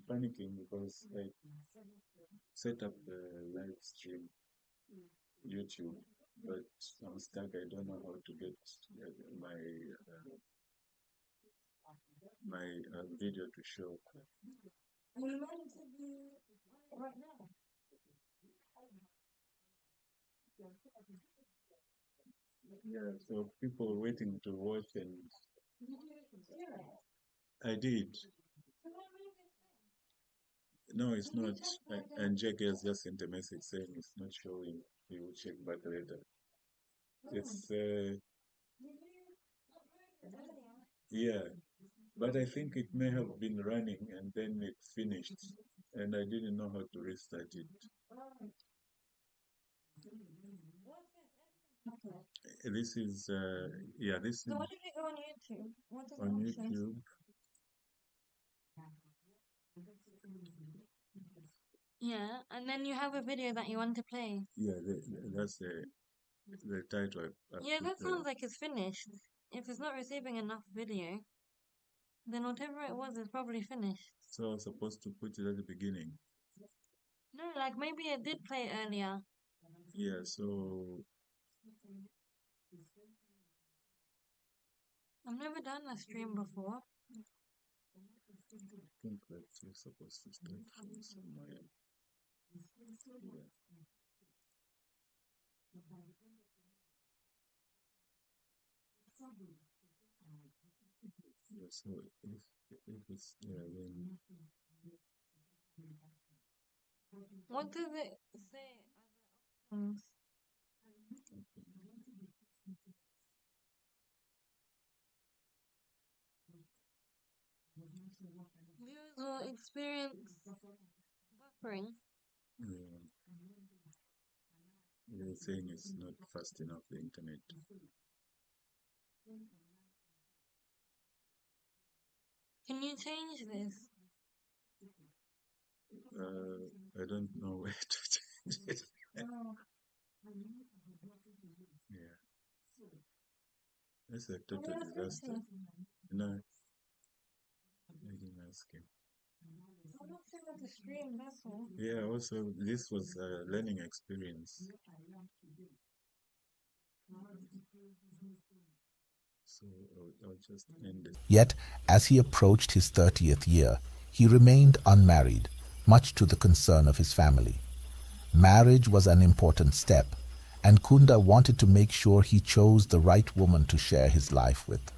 Panicking because I set up the live stream YouTube, but I'm stuck. I don't know how to get my video to show. Yeah, so people waiting to watch, and I did. No, it's not. And Jack has just sent a message saying it's not showing. He will check back later. It's yeah. But I think it may have been running and then it finished, and I didn't know how to restart it. This is, yeah, this is So what did you go on YouTube? What does on it say? YouTube. Yeah, and then you have a video that you want to play. Yeah, that's the title. Yeah, that sounds like it's finished. If it's not receiving enough video, then whatever it was is probably finished. So I was supposed to put it at the beginning. No, like maybe it did play earlier. Yeah, so I've never done a stream before. I think that you're supposed to start from somewhere. Yeah. Yeah, so if it's yeah, then What does it say as options? Viewers will experience buffering. yeah, they're saying it's not fast enough, the internet. Can you change this? I don't know where to change it. Yeah, that's a total disaster. No, I didn't ask him. I'm not sure how to stream, that's all. Yeah, also this was a learning experience. So I'll just end it. Yet, as he approached his 30th year, he remained unmarried, much to the concern of his family. Marriage was an important step, and Kunda wanted to make sure he chose the right woman to share his life with.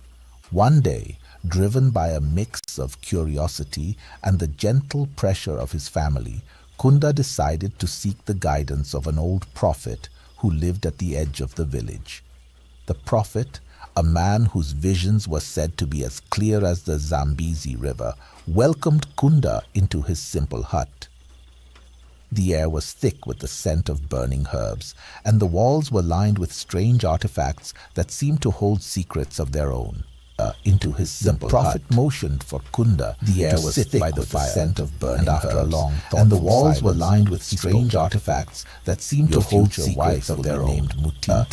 One day, driven by a mix of curiosity and the gentle pressure of his family, Kunda decided to seek the guidance of an old prophet who lived at the edge of the village. The prophet, a man whose visions were said to be as clear as the Zambezi River, welcomed Kunda into his simple hut. The air was thick with the scent of burning herbs, and the walls were lined with strange artifacts that seemed to hold secrets of their own. Into his simple prophet hut motioned for Kunda. The air was thick by the fire, scent of burning after herbs, a long and the walls were lined with strange artifacts that seemed to hold secrets of their own.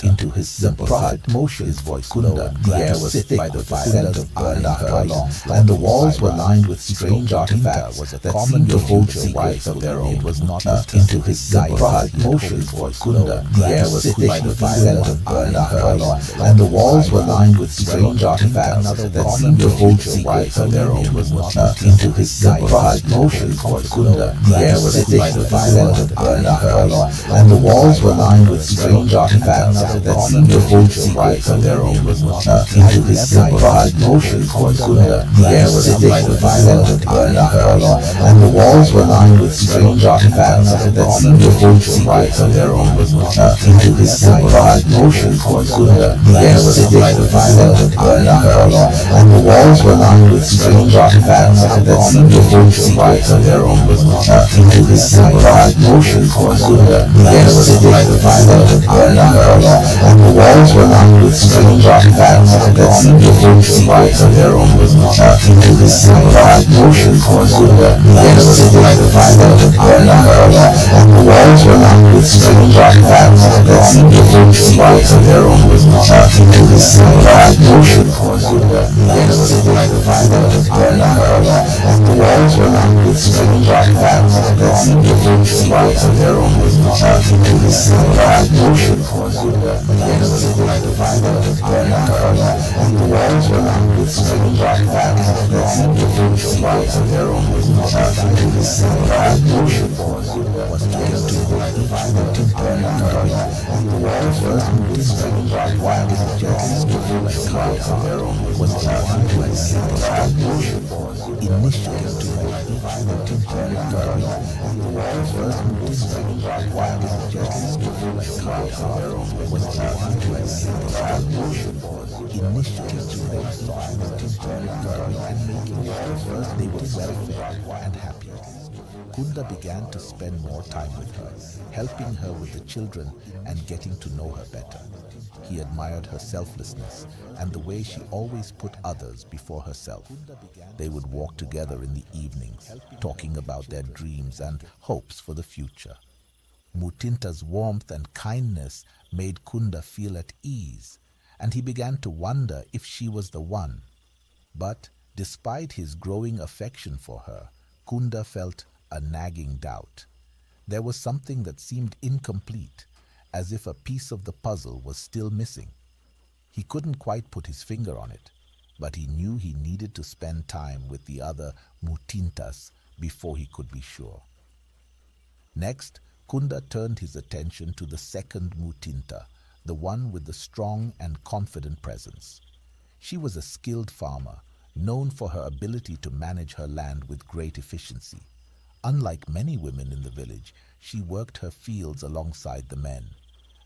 Into his simple prophet motioned for Kunda. The air was thick by the fire, scent of burning herbs, and the walls were lined with strange artifacts that seemed to hold secrets of their own. It was not into his simple prophet motioned for Kunda. The air was thick by the fire, scent of burning herbs, and the walls were lined with strange artifacts that seemed to hold secrets of their own. It was not into his simple prophet motioned for Kunda. The air was thick by the fire, scent of burning herbs, and the walls were lined with strange artifacts that seemed to hold secrets of their own. It was not into his simple prophet motioned for Kunda. The air was thick by the fire, scent of burning herbs, and the walls were lined with strange artifacts that seemed to hold secrets of their own. It was not into his simple prophet motioned for Kunda. The air was thick by the fire, scent of burning herbs, and the walls were lined with strange artifacts that seemed to hold secrets of their own. Was not into his simple prophet motioned for Kunda. The air was thick by the fire, scent of burning herbs, and the walls were lined with strange artifacts that seemed to hold secrets of their own. Was not into his simple prophet motioned for Kunda. The air was thick by the fire, scent of burning herbs, and the walls were lined with strange artifacts that seemed to hold secrets of their own. Was not into his simple prophet motioned for Kunda. The air was thick by the fire, scent of burning herbs, and the walls were lined with strange artifacts that seemed to hold secrets of their own. Was not into his simple prophet motioned for Kunda. The air was thick by the fire, scent of burning herbs, and the walls were lined with strange artifacts that seemed to hold secrets of their own. Was not into his simple prophet motioned for Kunda. Was to get to hold each mutant burning herbs, and the walls were lined with strange artifacts that seemed to hold secrets of their own. Was the one who had simple prophet motioned for initially to hold each mutant burning herbs, and the walls were lined with strange artifacts that seemed to hold secrets of their own. was the one who had seen initially to their songs and making it the first day of welfare and happiness. Kunda began to spend more time with her, helping her with the children and getting to know her better. He admired her selflessness and the way she always put others before herself. They would walk together in the evenings, talking about their dreams and hopes for the future. Mutinta's warmth and kindness made Kunda feel at ease, and he began to wonder if she was the one. But despite his growing affection for her, Kunda felt a nagging doubt. There was something that seemed incomplete, as if a piece of the puzzle was still missing. He couldn't quite put his finger on it, but he knew he needed to spend time with the other Mutintas before he could be sure. Next, Kunda turned his attention to the second Mutinta, the one with the strong and confident presence. She was a skilled farmer, known for her ability to manage her land with great efficiency. Unlike many women in the village, she worked her fields alongside the men,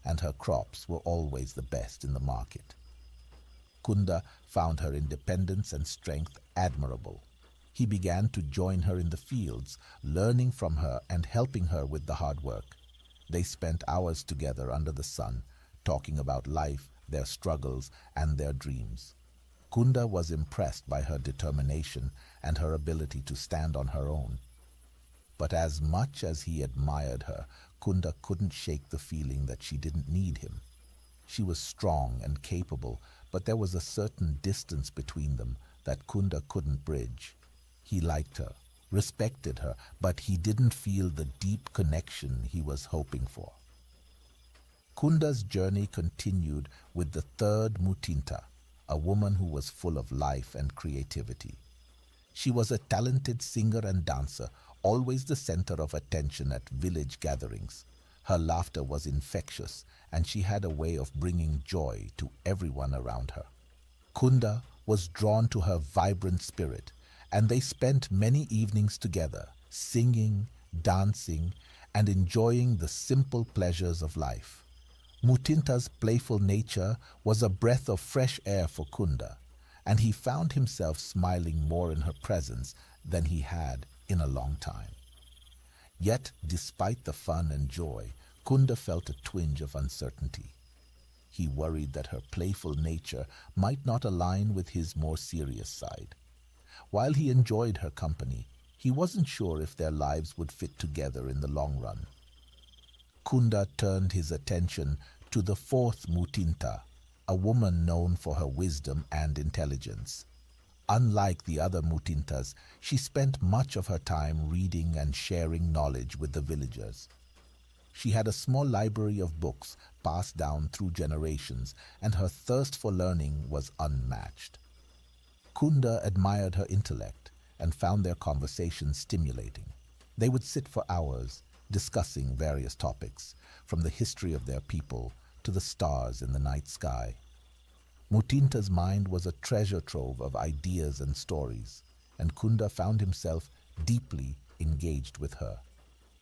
and her crops were always the best in the market. Kunda found her independence and strength admirable. He began to join her in the fields, learning from her and helping her with the hard work. They spent hours together under the sun, talking about life, their struggles, and their dreams. Kunda was impressed by her determination and her ability to stand on her own. But as much as he admired her, Kunda couldn't shake the feeling that she didn't need him. She was strong and capable, but there was a certain distance between them that Kunda couldn't bridge. He liked her, respected her, but he didn't feel the deep connection he was hoping for. Kunda's journey continued with the third Mutinta, a woman who was full of life and creativity. She was a talented singer and dancer, always the center of attention at village gatherings. Her laughter was infectious, and she had a way of bringing joy to everyone around her. Kunda was drawn to her vibrant spirit, and they spent many evenings together, singing, dancing, and enjoying the simple pleasures of life. Mutinta's playful nature was a breath of fresh air for Kunda, and he found himself smiling more in her presence than he had in a long time. Yet, despite the fun and joy, Kunda felt a twinge of uncertainty. He worried that her playful nature might not align with his more serious side. While he enjoyed her company, he wasn't sure if their lives would fit together in the long run. Kunda turned his attention to the fourth Mutinta, a woman known for her wisdom and intelligence. Unlike the other Mutintas, she spent much of her time reading and sharing knowledge with the villagers. She had a small library of books passed down through generations, and her thirst for learning was unmatched. Kunda admired her intellect and found their conversation stimulating. They would sit for hours, discussing various topics, from the history of their people to the stars in the night sky. Mutinta's mind was a treasure trove of ideas and stories, and Kunda found himself deeply engaged with her.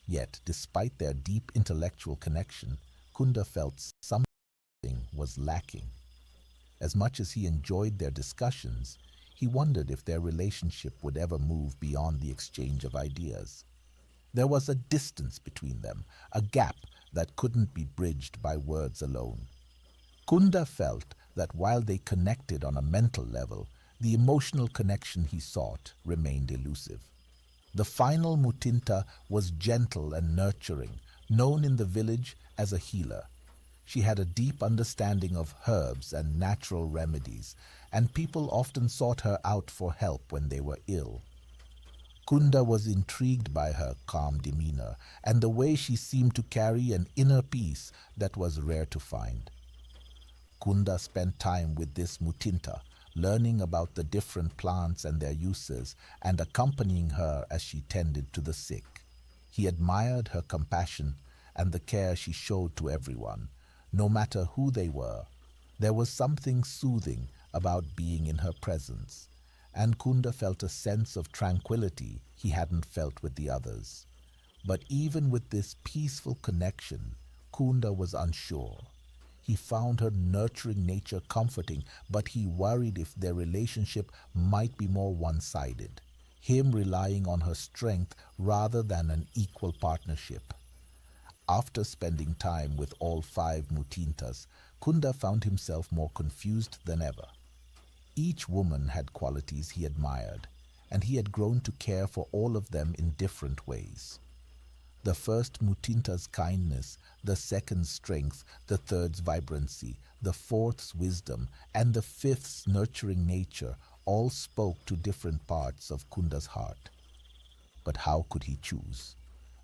Yet, despite their deep intellectual connection, Kunda felt something was lacking. As much as he enjoyed their discussions, he wondered if their relationship would ever move beyond the exchange of ideas. There was a distance between them, a gap that couldn't be bridged by words alone. Kunda felt that while they connected on a mental level, the emotional connection he sought remained elusive. The final Mutinta was gentle and nurturing, known in the village as a healer. She had a deep understanding of herbs and natural remedies, and people often sought her out for help when they were ill. Kunda was intrigued by her calm demeanor and the way she seemed to carry an inner peace that was rare to find. Kunda spent time with this Mutinta, learning about the different plants and their uses and accompanying her as she tended to the sick. He admired her compassion and the care she showed to everyone, no matter who they were. There was something soothing about being in her presence, and Kunda felt a sense of tranquility he hadn't felt with the others. But even with this peaceful connection, Kunda was unsure. He found her nurturing nature comforting, but he worried if their relationship might be more one-sided, him relying on her strength rather than an equal partnership. After spending time with all 5 Mutintas, Kunda found himself more confused than ever. Each woman had qualities he admired, and he had grown to care for all of them in different ways. The first Mutinta's kindness, the second's strength, the third's vibrancy, the fourth's wisdom, and the fifth's nurturing nature all spoke to different parts of Kunda's heart. But how could he choose?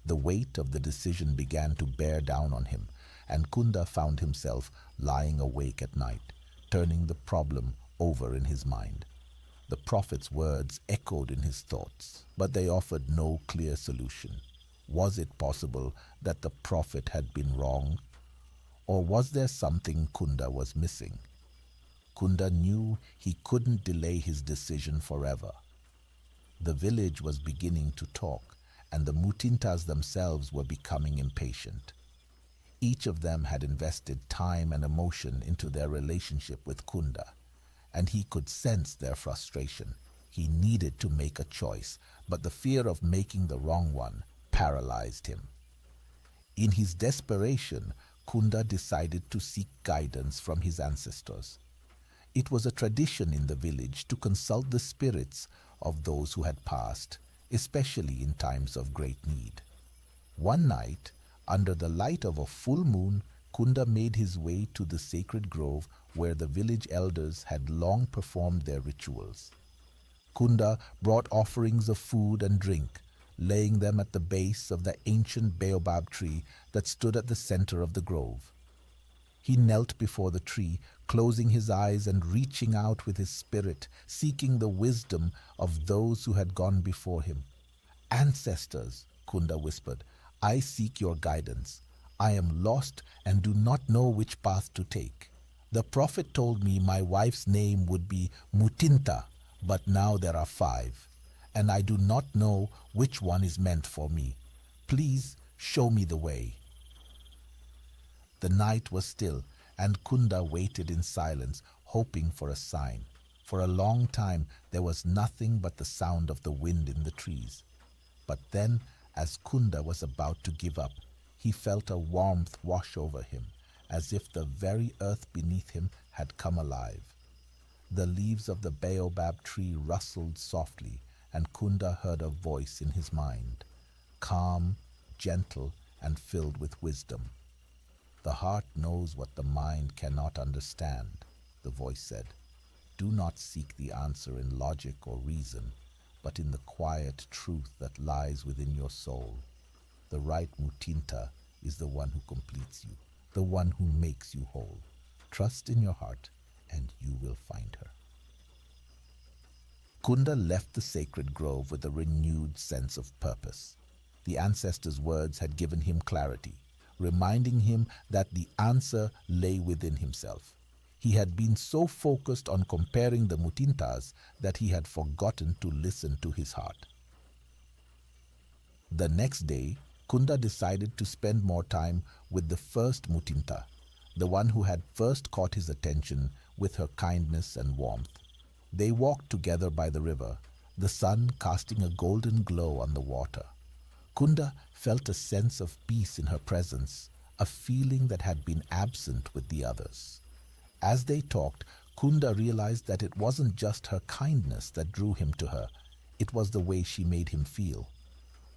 The weight of the decision began to bear down on him, and Kunda found himself lying awake at night, turning the problem over in his mind. The prophet's words echoed in his thoughts, but they offered no clear solution. Was it possible that the prophet had been wrong? Or was there something Kunda was missing? Kunda knew he couldn't delay his decision forever. The village was beginning to talk, and the Mutintas themselves were becoming impatient. Each of them had invested time and emotion into their relationship with Kunda, and he could sense their frustration. He needed to make a choice, but the fear of making the wrong one paralyzed him. In his desperation, Kunda decided to seek guidance from his ancestors. It was a tradition in the village to consult the spirits of those who had passed, especially in times of great need. One night, under the light of a full moon, Kunda made his way to the sacred grove where the village elders had long performed their rituals. Kunda brought offerings of food and drink, laying them at the base of the ancient baobab tree that stood at the center of the grove. He knelt before the tree, closing his eyes and reaching out with his spirit, seeking the wisdom of those who had gone before him. "Ancestors," Kunda whispered, "I seek your guidance. I am lost and do not know which path to take. The prophet told me my wife's name would be Mutinta, but now there are 5, and I do not know which one is meant for me. Please show me the way." The night was still, and Kunda waited in silence, hoping for a sign. For a long time there was nothing but the sound of the wind in the trees. But then, as Kunda was about to give up, he felt a warmth wash over him, as if the very earth beneath him had come alive. The leaves of the baobab tree rustled softly, and Kunda heard a voice in his mind, calm, gentle, and filled with wisdom. "The heart knows what the mind cannot understand," the voice said. "Do not seek the answer in logic or reason, but in the quiet truth that lies within your soul. The right Mutinta is the one who completes you, the one who makes you whole. Trust in your heart, and you will find her." Kunda left the sacred grove with a renewed sense of purpose. The ancestors' words had given him clarity, reminding him that the answer lay within himself. He had been so focused on comparing the Mutintas that he had forgotten to listen to his heart. The next day, Kunda decided to spend more time with the first Mutinta, the one who had first caught his attention with her kindness and warmth. They walked together by the river, the sun casting a golden glow on the water. Kunda felt a sense of peace in her presence, a feeling that had been absent with the others. As they talked, Kunda realized that it wasn't just her kindness that drew him to her, it was the way she made him feel.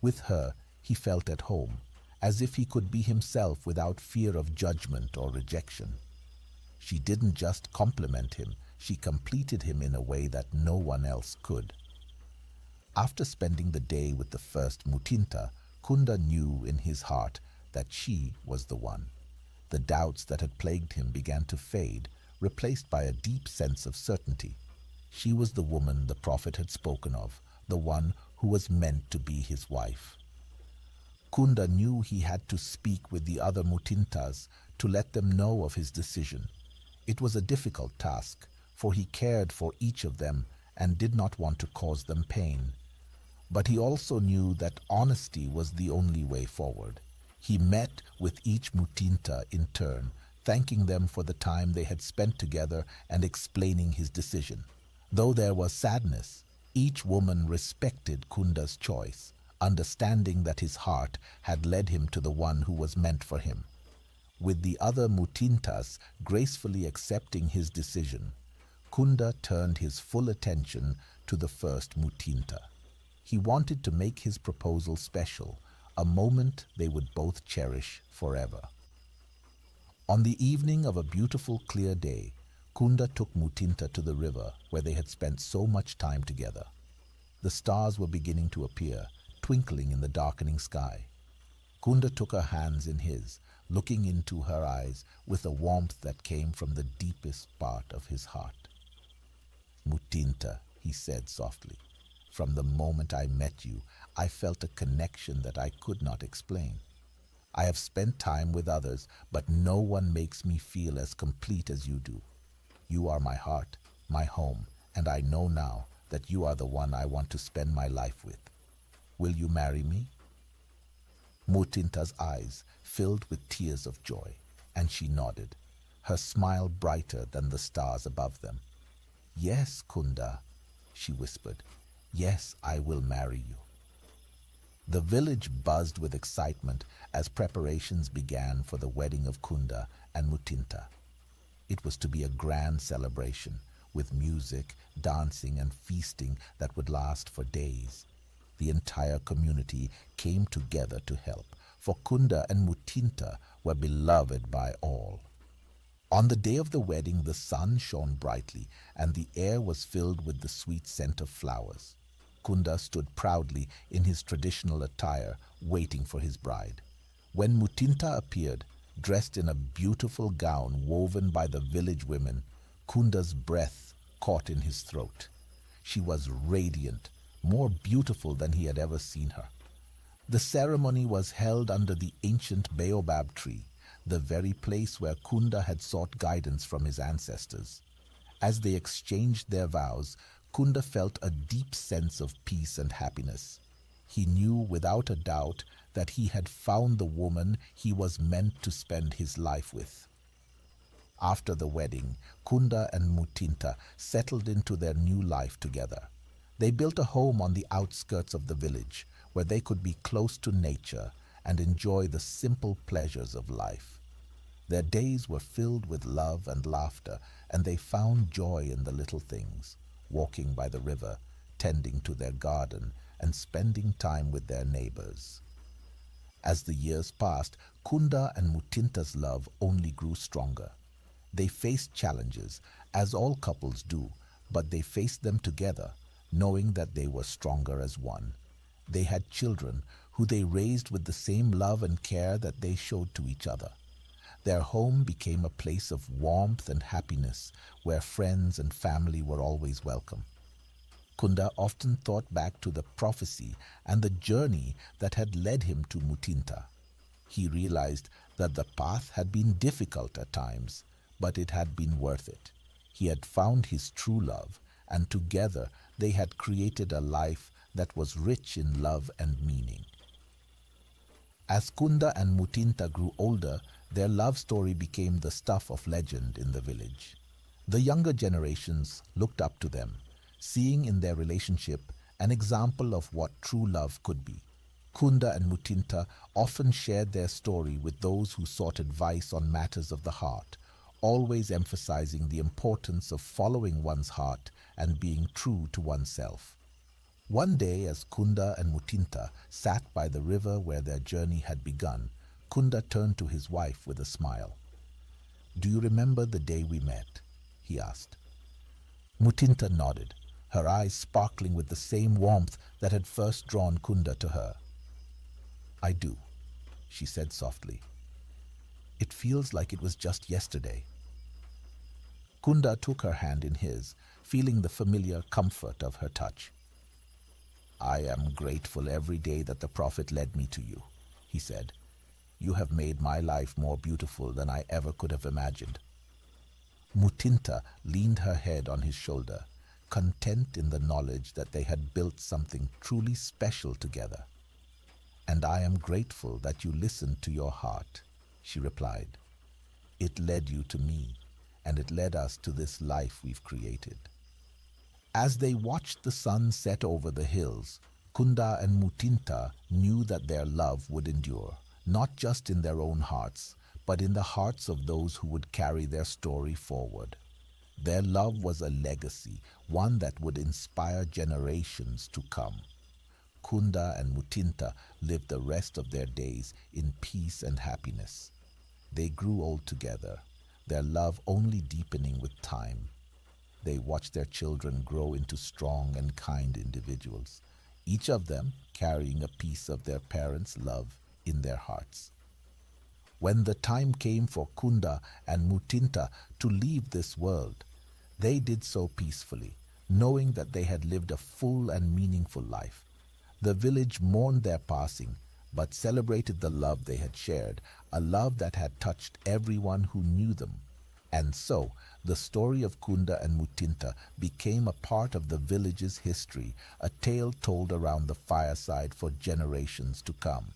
With her, he felt at home, as if he could be himself without fear of judgment or rejection. She didn't just compliment him, she completed him in a way that no one else could. After spending the day with the first Mutinta, Kunda knew in his heart that she was the one. The doubts that had plagued him began to fade, replaced by a deep sense of certainty. She was the woman the prophet had spoken of, the one who was meant to be his wife. Kunda knew he had to speak with the other Mutintas to let them know of his decision. It was a difficult task, for he cared for each of them and did not want to cause them pain. But he also knew that honesty was the only way forward. He met with each Mutinta in turn, thanking them for the time they had spent together and explaining his decision. Though there was sadness, each woman respected Kunda's choice, understanding that his heart had led him to the one who was meant for him. With the other Mutintas gracefully accepting his decision, Kunda turned his full attention to the first Mutinta. He wanted to make his proposal special, a moment they would both cherish forever. On the evening of a beautiful clear day, Kunda took Mutinta to the river where they had spent so much time together. The stars were beginning to appear, twinkling in the darkening sky. Kunda took her hands in his, looking into her eyes with a warmth that came from the deepest part of his heart. "Mutinta," he said softly, "from the moment I met you, I felt a connection that I could not explain. I have spent time with others, but no one makes me feel as complete as you do. You are my heart, my home, and I know now that you are the one I want to spend my life with. Will you marry me?" Mutinta's eyes filled with tears of joy, and she nodded, her smile brighter than the stars above them. "Yes, Kunda," she whispered. "Yes, I will marry you." The village buzzed with excitement as preparations began for the wedding of Kunda and Mutinta. It was to be a grand celebration, with music, dancing, and feasting that would last for days. The entire community came together to help, for Kunda and Mutinta were beloved by all. On the day of the wedding, the sun shone brightly, and the air was filled with the sweet scent of flowers. Kunda stood proudly in his traditional attire, waiting for his bride. When Mutinta appeared, dressed in a beautiful gown woven by the village women, Kunda's breath caught in his throat. She was radiant, more beautiful than he had ever seen her. The ceremony was held under the ancient baobab tree, the very place where Kunda had sought guidance from his ancestors. As they exchanged their vows, Kunda felt a deep sense of peace and happiness. He knew without a doubt that he had found the woman he was meant to spend his life with. After the wedding, Kunda and Mutinta settled into their new life together. They built a home on the outskirts of the village where they could be close to nature and enjoy the simple pleasures of life. Their days were filled with love and laughter, and they found joy in the little things, walking by the river, tending to their garden, and spending time with their neighbors. As the years passed, Kunda and Mutinta's love only grew stronger. They faced challenges, as all couples do, but they faced them together, knowing that they were stronger as one. They had children who they raised with the same love and care that they showed to each other. Their home became a place of warmth and happiness, where friends and family were always welcome. Kunda often thought back to the prophecy and the journey that had led him to Mutinta. He realized that the path had been difficult at times, but it had been worth it. He had found his true love, and together they had created a life that was rich in love and meaning. As Kunda and Mutinta grew older, their love story became the stuff of legend in the village. The younger generations looked up to them, seeing in their relationship an example of what true love could be. Kunda and Mutinta often shared their story with those who sought advice on matters of the heart, always emphasizing the importance of following one's heart and being true to oneself. One day, as Kunda and Mutinta sat by the river where their journey had begun, Kunda turned to his wife with a smile. "Do you remember the day we met?" he asked. Mutinta nodded, her eyes sparkling with the same warmth that had first drawn Kunda to her. "I do," she said softly. "It feels like it was just yesterday." Kunda took her hand in his, feeling the familiar comfort of her touch. "I am grateful every day that the Prophet led me to you," he said. "You have made my life more beautiful than I ever could have imagined." Mutinta leaned her head on his shoulder, content in the knowledge that they had built something truly special together. "And I am grateful that you listened to your heart," she replied. It led you to me, and it led us to this life we've created. As they watched the sun set over the hills, Kunda and Mutinta knew that their love would endure, not just in their own hearts, but in the hearts of those who would carry their story forward. Their love was a legacy, one that would inspire generations to come. Kunda and Mutinta lived the rest of their days in peace and happiness. They grew old together, their love only deepening with time. They watched their children grow into strong and kind individuals, each of them carrying a piece of their parents' love in their hearts. When the time came for Kunda and Mutinta to leave this world, they did so peacefully, knowing that they had lived a full and meaningful life. The village mourned their passing, but celebrated the love they had shared, a love that had touched everyone who knew them. And so, the story of Kunda and Mutinta became a part of the village's history, a tale told around the fireside for generations to come.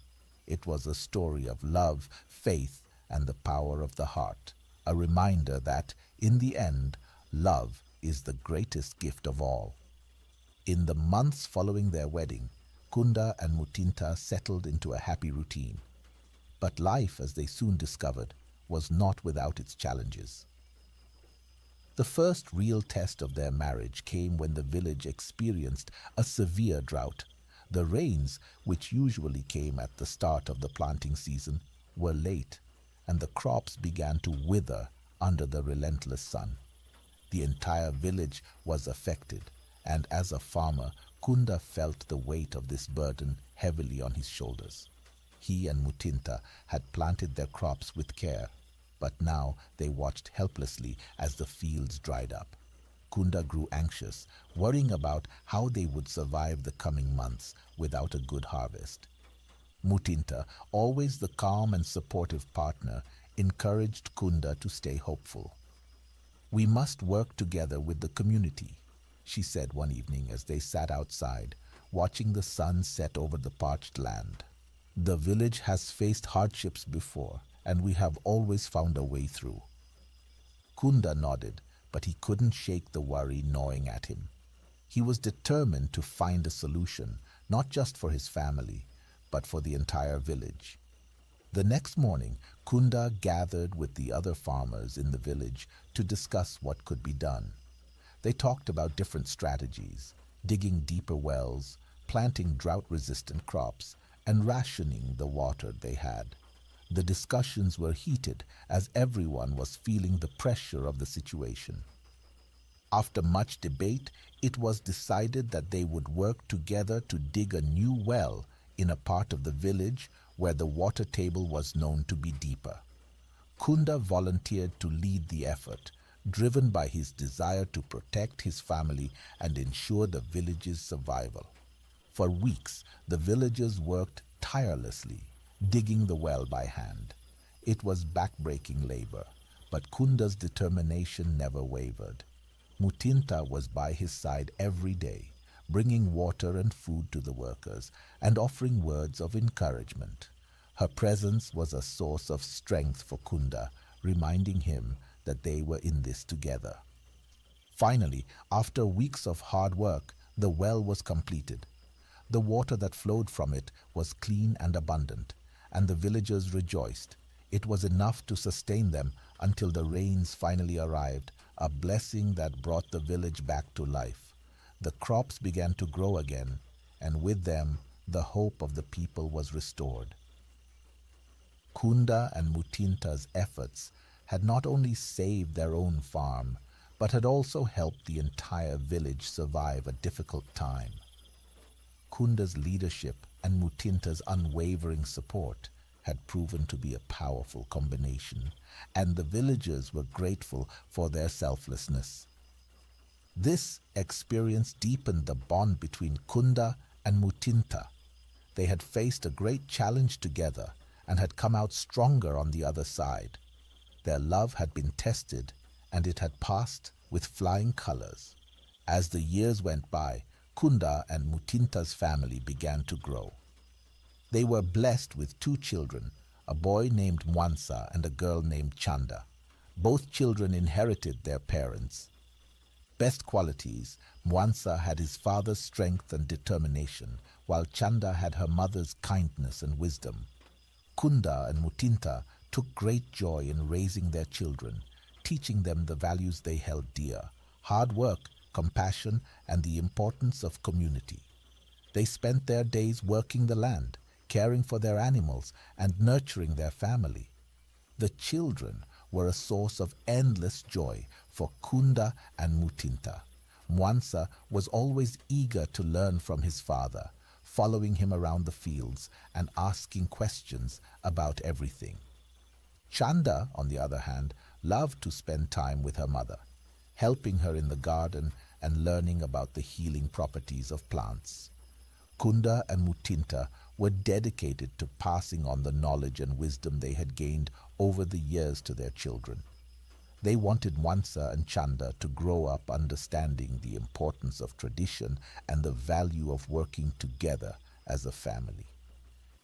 It was a story of love, faith, and the power of the heart, a reminder that, in the end, love is the greatest gift of all. In the months following their wedding, Kunda and Mutinta settled into a happy routine. But life, as they soon discovered, was not without its challenges. The first real test of their marriage came when the village experienced a severe drought. The rains, which usually came at the start of the planting season, were late, and the crops began to wither under the relentless sun. The entire village was affected, and as a farmer, Kunda felt the weight of this burden heavily on his shoulders. He and Mutinta had planted their crops with care, but now they watched helplessly as the fields dried up. Kunda grew anxious, worrying about how they would survive the coming months without a good harvest. Mutinta, always the calm and supportive partner, encouraged Kunda to stay hopeful. "We must work together with the community," she said one evening as they sat outside, watching the sun set over the parched land. "The village has faced hardships before, and we have always found a way through." Kunda nodded, but he couldn't shake the worry gnawing at him. He was determined to find a solution, not just for his family, but for the entire village. The next morning, Kunda gathered with the other farmers in the village to discuss what could be done. They talked about different strategies: digging deeper wells, planting drought-resistant crops, and rationing the water they had. The discussions were heated as everyone was feeling the pressure of the situation. After much debate, it was decided that they would work together to dig a new well in a part of the village where the water table was known to be deeper. Kunda volunteered to lead the effort, driven by his desire to protect his family and ensure the village's survival. For weeks, the villagers worked tirelessly, digging the well by hand. It was back-breaking labor, but Kunda's determination never wavered. Mutinta was by his side every day, bringing water and food to the workers and offering words of encouragement. Her presence was a source of strength for Kunda, reminding him that they were in this together. Finally, after weeks of hard work, the well was completed. The water that flowed from it was clean and abundant, and the villagers rejoiced. It was enough to sustain them until the rains finally arrived, a blessing that brought the village back to life. The crops began to grow again, and with them, the hope of the people was restored. Kunda and Mutinta's efforts had not only saved their own farm, but had also helped the entire village survive a difficult time. Kunda's leadership and Mutinta's unwavering support had proven to be a powerful combination, and the villagers were grateful for their selflessness. This experience deepened the bond between Kunda and Mutinta. They had faced a great challenge together and had come out stronger on the other side. Their love had been tested, and it had passed with flying colors. As the years went by, Kunda and Mutinta's family began to grow. They were blessed with 2 children, a boy named Mwansa and a girl named Chanda. Both children inherited their parents' best qualities. Mwansa had his father's strength and determination, while Chanda had her mother's kindness and wisdom. Kunda and Mutinta took great joy in raising their children, teaching them the values they held dear: hard work, compassion, and the importance of community. They spent their days working the land, caring for their animals, and nurturing their family. The children were a source of endless joy for Kunda and Mutinta. Mwansa was always eager to learn from his father, following him around the fields and asking questions about everything. Chanda, on the other hand, loved to spend time with her mother, helping her in the garden and learning about the healing properties of plants. Kunda and Mutinta were dedicated to passing on the knowledge and wisdom they had gained over the years to their children. They wanted Mwansa and Chanda to grow up understanding the importance of tradition and the value of working together as a family.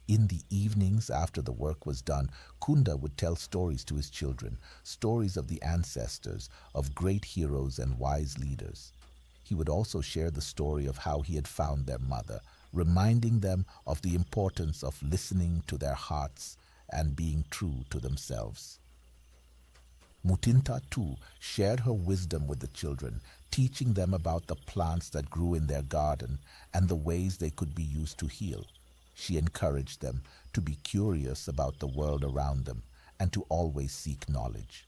In the evenings after the work was done, Kunda would tell stories to his children, stories of the ancestors, of great heroes and wise leaders. He would also share the story of how he had found their mother, reminding them of the importance of listening to their hearts and being true to themselves. Mutinta too shared her wisdom with the children, teaching them about the plants that grew in their garden and the ways they could be used to heal. She encouraged them to be curious about the world around them and to always seek knowledge.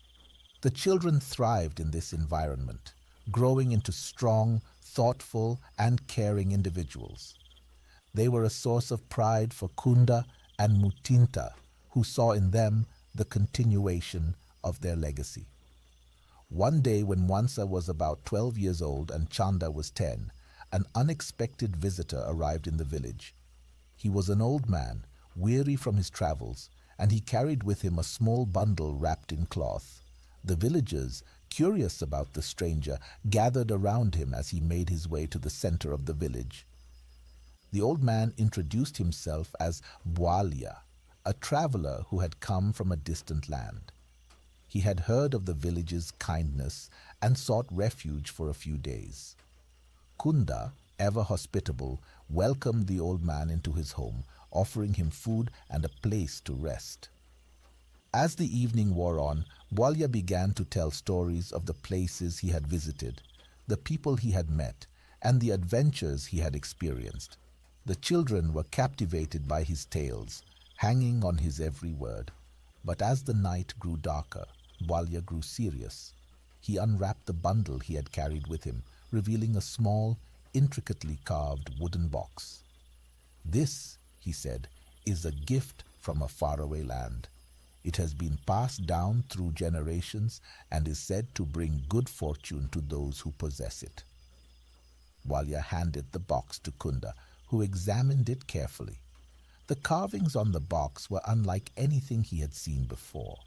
The children thrived in this environment, growing into strong, thoughtful, and caring individuals. They were a source of pride for Kunda and Mutinta, who saw in them the continuation of their legacy. One day when Mwansa was about 12 years old and Chanda was 10, an unexpected visitor arrived in the village. He was an old man, weary from his travels, and he carried with him a small bundle wrapped in cloth. The villagers, curious about the stranger, gathered around him as he made his way to the center of the village. The old man introduced himself as Bwalia, a traveler who had come from a distant land. He had heard of the village's kindness and sought refuge for a few days. Kunda, ever hospitable, welcomed the old man into his home, offering him food and a place to rest. As the evening wore on, Bwalia began to tell stories of the places he had visited, the people he had met, and the adventures he had experienced. The children were captivated by his tales, hanging on his every word. But as the night grew darker, Bwalia grew serious. He unwrapped the bundle he had carried with him, revealing a small, intricately carved wooden box. "This," he said, "is a gift from a faraway land. It has been passed down through generations and is said to bring good fortune to those who possess it." Bwalia handed the box to Kunda, who examined it carefully. The carvings on the box were unlike anything he had seen before,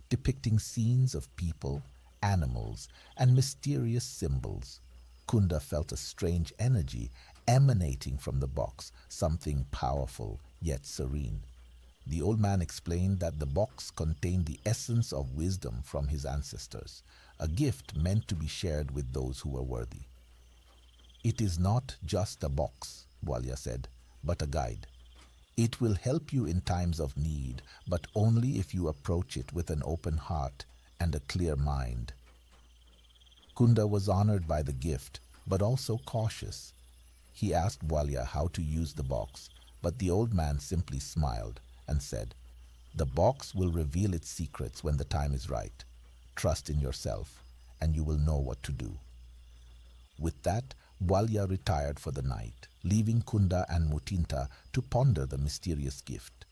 depicting scenes of people, animals, and mysterious symbols. Kunda felt a strange energy emanating from the box, something powerful yet serene. The old man explained that the box contained the essence of wisdom from his ancestors, a gift meant to be shared with those who were worthy. "It is not just a box," Bwalia said, "but a guide. It will help you in times of need, but only if you approach it with an open heart and a clear mind." Kunda was honored by the gift, but also cautious. He asked Bwalia how to use the box, but the old man simply smiled and said, "The box will reveal its secrets when the time is right. Trust in yourself, and you will know what to do." With that, Bwalia retired for the night, leaving Kunda and Mutinta to ponder the mysterious gift.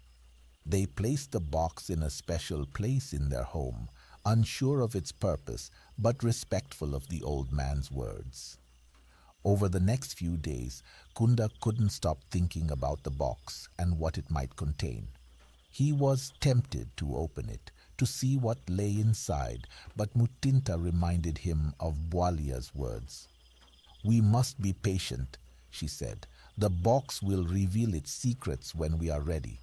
They placed the box in a special place in their home, unsure of its purpose, but respectful of the old man's words. Over the next few days, Kunda couldn't stop thinking about the box and what it might contain. He was tempted to open it, to see what lay inside, but Mutinta reminded him of Bwalia's words. "We must be patient," she said. "The box will reveal its secrets when we are ready."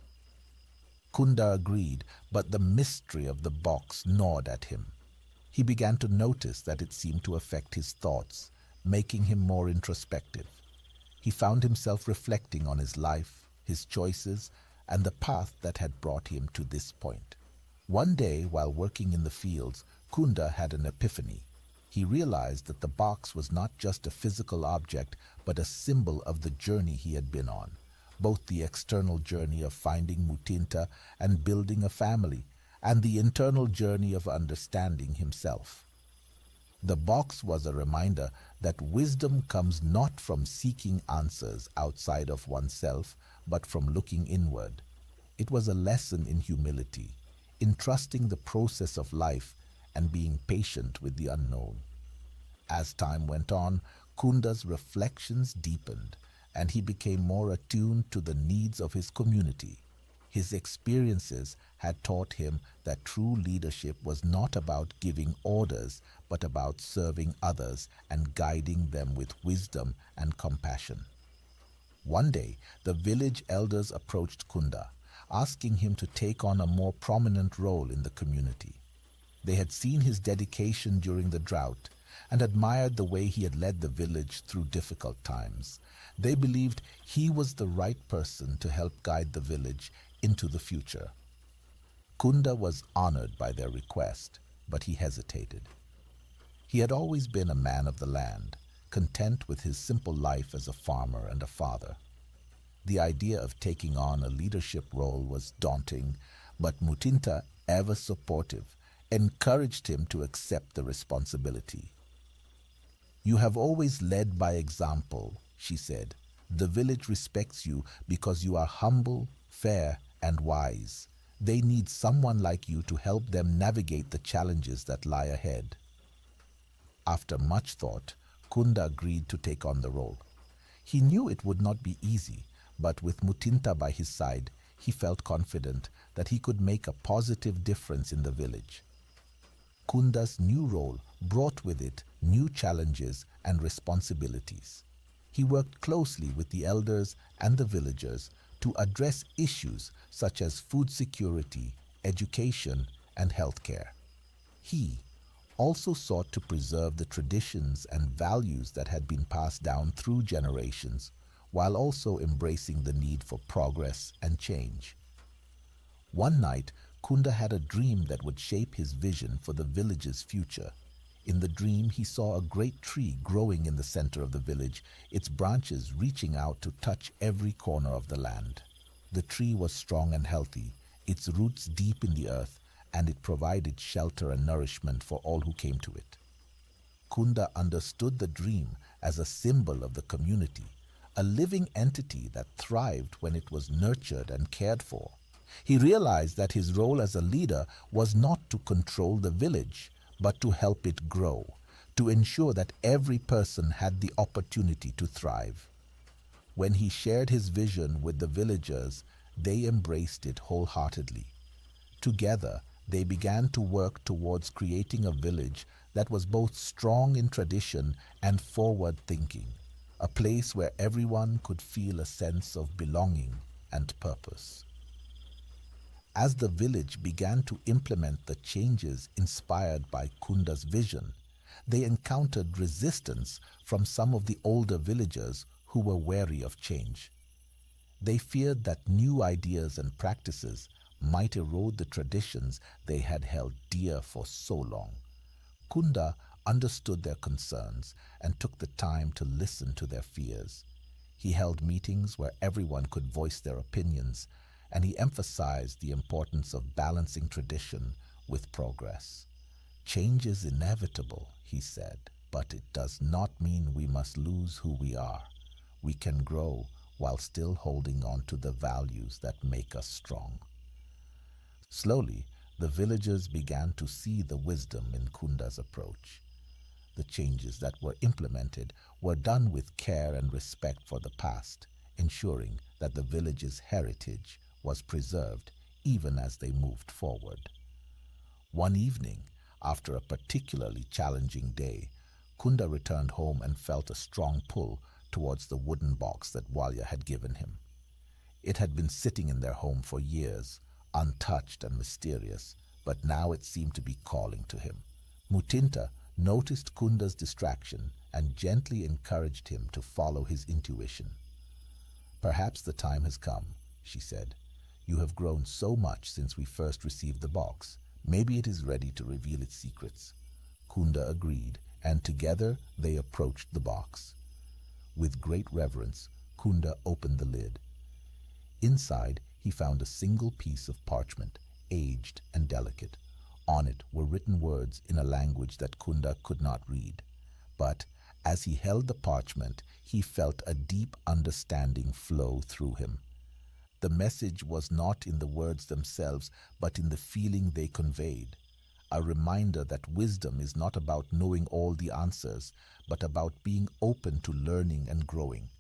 Kunda agreed, but the mystery of the box gnawed at him. He began to notice that it seemed to affect his thoughts, making him more introspective. He found himself reflecting on his life, his choices, and the path that had brought him to this point. One day, while working in the fields, Kunda had an epiphany. He realized that the box was not just a physical object, but a symbol of the journey he had been on, both the external journey of finding Mutinta and building a family, and the internal journey of understanding himself. The box was a reminder that wisdom comes not from seeking answers outside of oneself, but from looking inward. It was a lesson in humility, in trusting the process of life and being patient with the unknown. As time went on, Kunda's reflections deepened, and he became more attuned to the needs of his community. His experiences had taught him that true leadership was not about giving orders, but about serving others and guiding them with wisdom and compassion. One day, the village elders approached Kunda, asking him to take on a more prominent role in the community. They had seen his dedication during the drought and admired the way he had led the village through difficult times. They believed he was the right person to help guide the village into the future. Kunda was honored by their request, but he hesitated. He had always been a man of the land, content with his simple life as a farmer and a father. The idea of taking on a leadership role was daunting, but Mutinta, ever supportive, encouraged him to accept the responsibility. "You have always led by example," she said. "The village respects you because you are humble, fair, and wise. They need someone like you to help them navigate the challenges that lie ahead." After much thought, Kunda agreed to take on the role. He knew it would not be easy, but with Mutinta by his side, he felt confident that he could make a positive difference in the village. Kunda's new role brought with it new challenges and responsibilities. He worked closely with the elders and the villagers to address issues such as food security, education, and healthcare. He also sought to preserve the traditions and values that had been passed down through generations, while also embracing the need for progress and change. One night, Kunda had a dream that would shape his vision for the village's future. In the dream, he saw a great tree growing in the center of the village, its branches reaching out to touch every corner of the land. The tree was strong and healthy, its roots deep in the earth, and it provided shelter and nourishment for all who came to it. Kunda understood the dream as a symbol of the community, a living entity that thrived when it was nurtured and cared for. He realized that his role as a leader was not to control the village, but to help it grow, to ensure that every person had the opportunity to thrive. When he shared his vision with the villagers, they embraced it wholeheartedly. Together, they began to work towards creating a village that was both strong in tradition and forward-thinking, a place where everyone could feel a sense of belonging and purpose. As the village began to implement the changes inspired by Kunda's vision, they encountered resistance from some of the older villagers who were wary of change. They feared that new ideas and practices might erode the traditions they had held dear for so long. Kunda understood their concerns and took the time to listen to their fears. He held meetings where everyone could voice their opinions, and he emphasized the importance of balancing tradition with progress. "Change is inevitable," he said, "but it does not mean we must lose who we are. We can grow while still holding on to the values that make us strong." Slowly, the villagers began to see the wisdom in Kunda's approach. The changes that were implemented were done with care and respect for the past, ensuring that the village's heritage was preserved even as they moved forward. One evening, after a particularly challenging day, Kunda returned home and felt a strong pull towards the wooden box that Walya had given him. It had been sitting in their home for years, untouched and mysterious, but now it seemed to be calling to him. Mutinta noticed Kunda's distraction and gently encouraged him to follow his intuition. "Perhaps the time has come," she said. "You have grown so much since we first received the box. Maybe it is ready to reveal its secrets." Kunda agreed, and together they approached the box. With great reverence, Kunda opened the lid. Inside, he found a single piece of parchment, aged and delicate. On it were written words in a language that Kunda could not read. But as he held the parchment, he felt a deep understanding flow through him. The message was not in the words themselves, but in the feeling they conveyed. A reminder that wisdom is not about knowing all the answers, but about being open to learning and growing.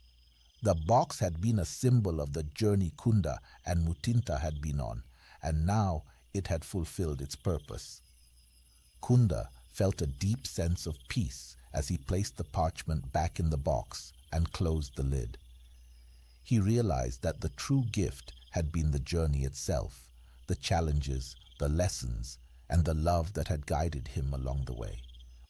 The box had been a symbol of the journey Kunda and Mutinta had been on, and now it had fulfilled its purpose. Kunda felt a deep sense of peace as he placed the parchment back in the box and closed the lid. He realized that the true gift had been the journey itself, the challenges, the lessons, and the love that had guided him along the way.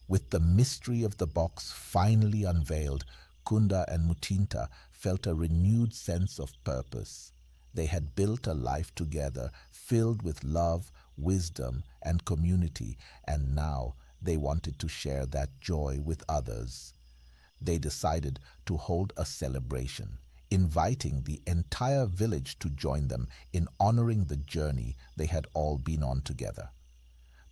With the mystery of the box finally unveiled, Kunda and Mutinta felt a renewed sense of purpose. They had built a life together filled with love, wisdom, and community, and now they wanted to share that joy with others. They decided to hold a celebration, inviting the entire village to join them in honoring the journey they had all been on together.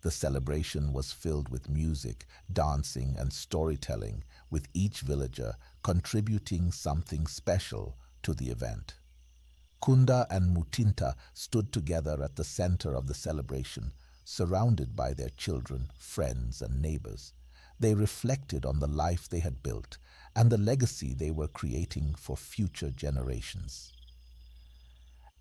The celebration was filled with music, dancing, and storytelling, with each villager contributing something special to the event. Kunda and Mutinta stood together at the center of the celebration, surrounded by their children, friends, and neighbors. They reflected on the life they had built and the legacy they were creating for future generations.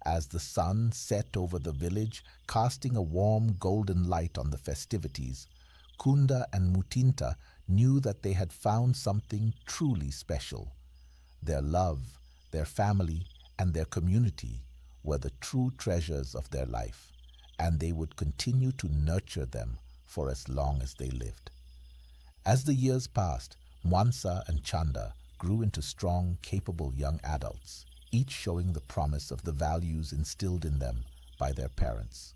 As the sun set over the village, casting a warm golden light on the festivities, Kunda and Mutinta knew that they had found something truly special. Their love, their family, and their community were the true treasures of their life, and they would continue to nurture them for as long as they lived. As the years passed, Mwansa and Chanda grew into strong, capable young adults, each showing the promise of the values instilled in them by their parents.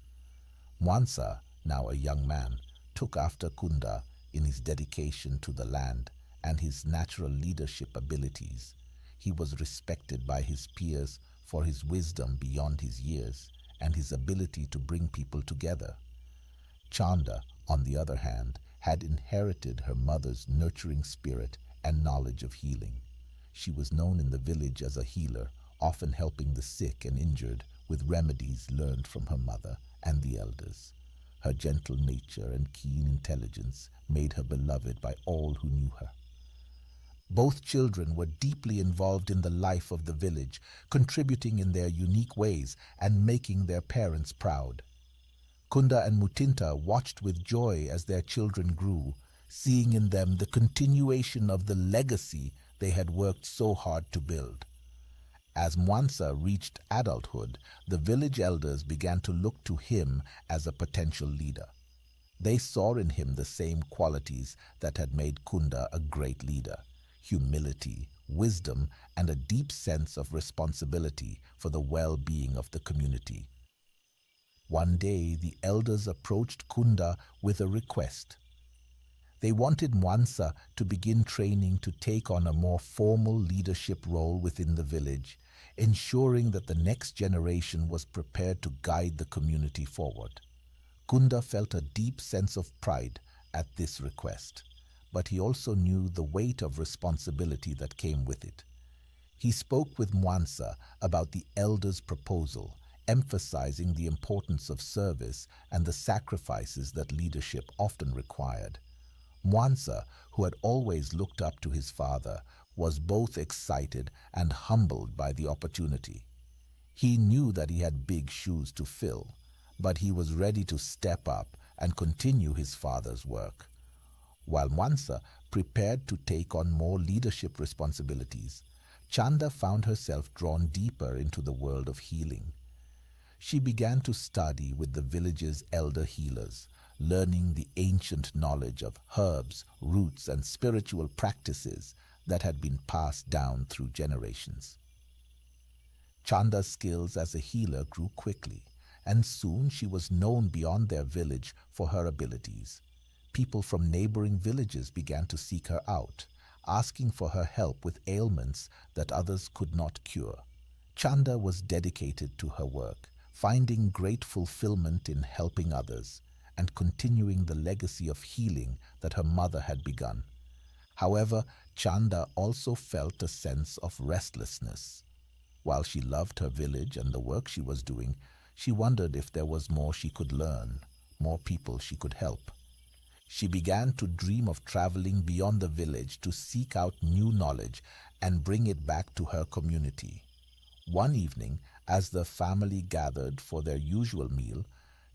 Mwansa, now a young man, took after Kunda in his dedication to the land and his natural leadership abilities. He was respected by his peers for his wisdom beyond his years and his ability to bring people together. Chanda, on the other hand, had inherited her mother's nurturing spirit and knowledge of healing. She was known in the village as a healer, often helping the sick and injured with remedies learned from her mother and the elders. Her gentle nature and keen intelligence made her beloved by all who knew her. Both children were deeply involved in the life of the village, contributing in their unique ways and making their parents proud. Kunda and Mutinta watched with joy as their children grew, seeing in them the continuation of the legacy they had worked so hard to build. As Mwansa reached adulthood, the village elders began to look to him as a potential leader. They saw in him the same qualities that had made Kunda a great leader: humility, wisdom, and a deep sense of responsibility for the well-being of the community. One day, the elders approached Kunda with a request. They wanted Mwansa to begin training to take on a more formal leadership role within the village, ensuring that the next generation was prepared to guide the community forward. Kunda felt a deep sense of pride at this request, but he also knew the weight of responsibility that came with it. He spoke with Mwansa about the elders' proposal, emphasizing the importance of service and the sacrifices that leadership often required. Mwansa, who had always looked up to his father, was both excited and humbled by the opportunity. He knew that he had big shoes to fill, but he was ready to step up and continue his father's work. While Mwansa prepared to take on more leadership responsibilities, Chanda found herself drawn deeper into the world of healing. She began to study with the village's elder healers, learning the ancient knowledge of herbs, roots, and spiritual practices that had been passed down through generations. Chanda's skills as a healer grew quickly, and soon she was known beyond their village for her abilities. People from neighboring villages began to seek her out, asking for her help with ailments that others could not cure. Chanda was dedicated to her work, finding great fulfillment in helping others and continuing the legacy of healing that her mother had begun. However, Chanda also felt a sense of restlessness. While she loved her village and the work she was doing, she wondered if there was more she could learn, more people she could help. She began to dream of traveling beyond the village to seek out new knowledge and bring it back to her community. One evening, as the family gathered for their usual meal,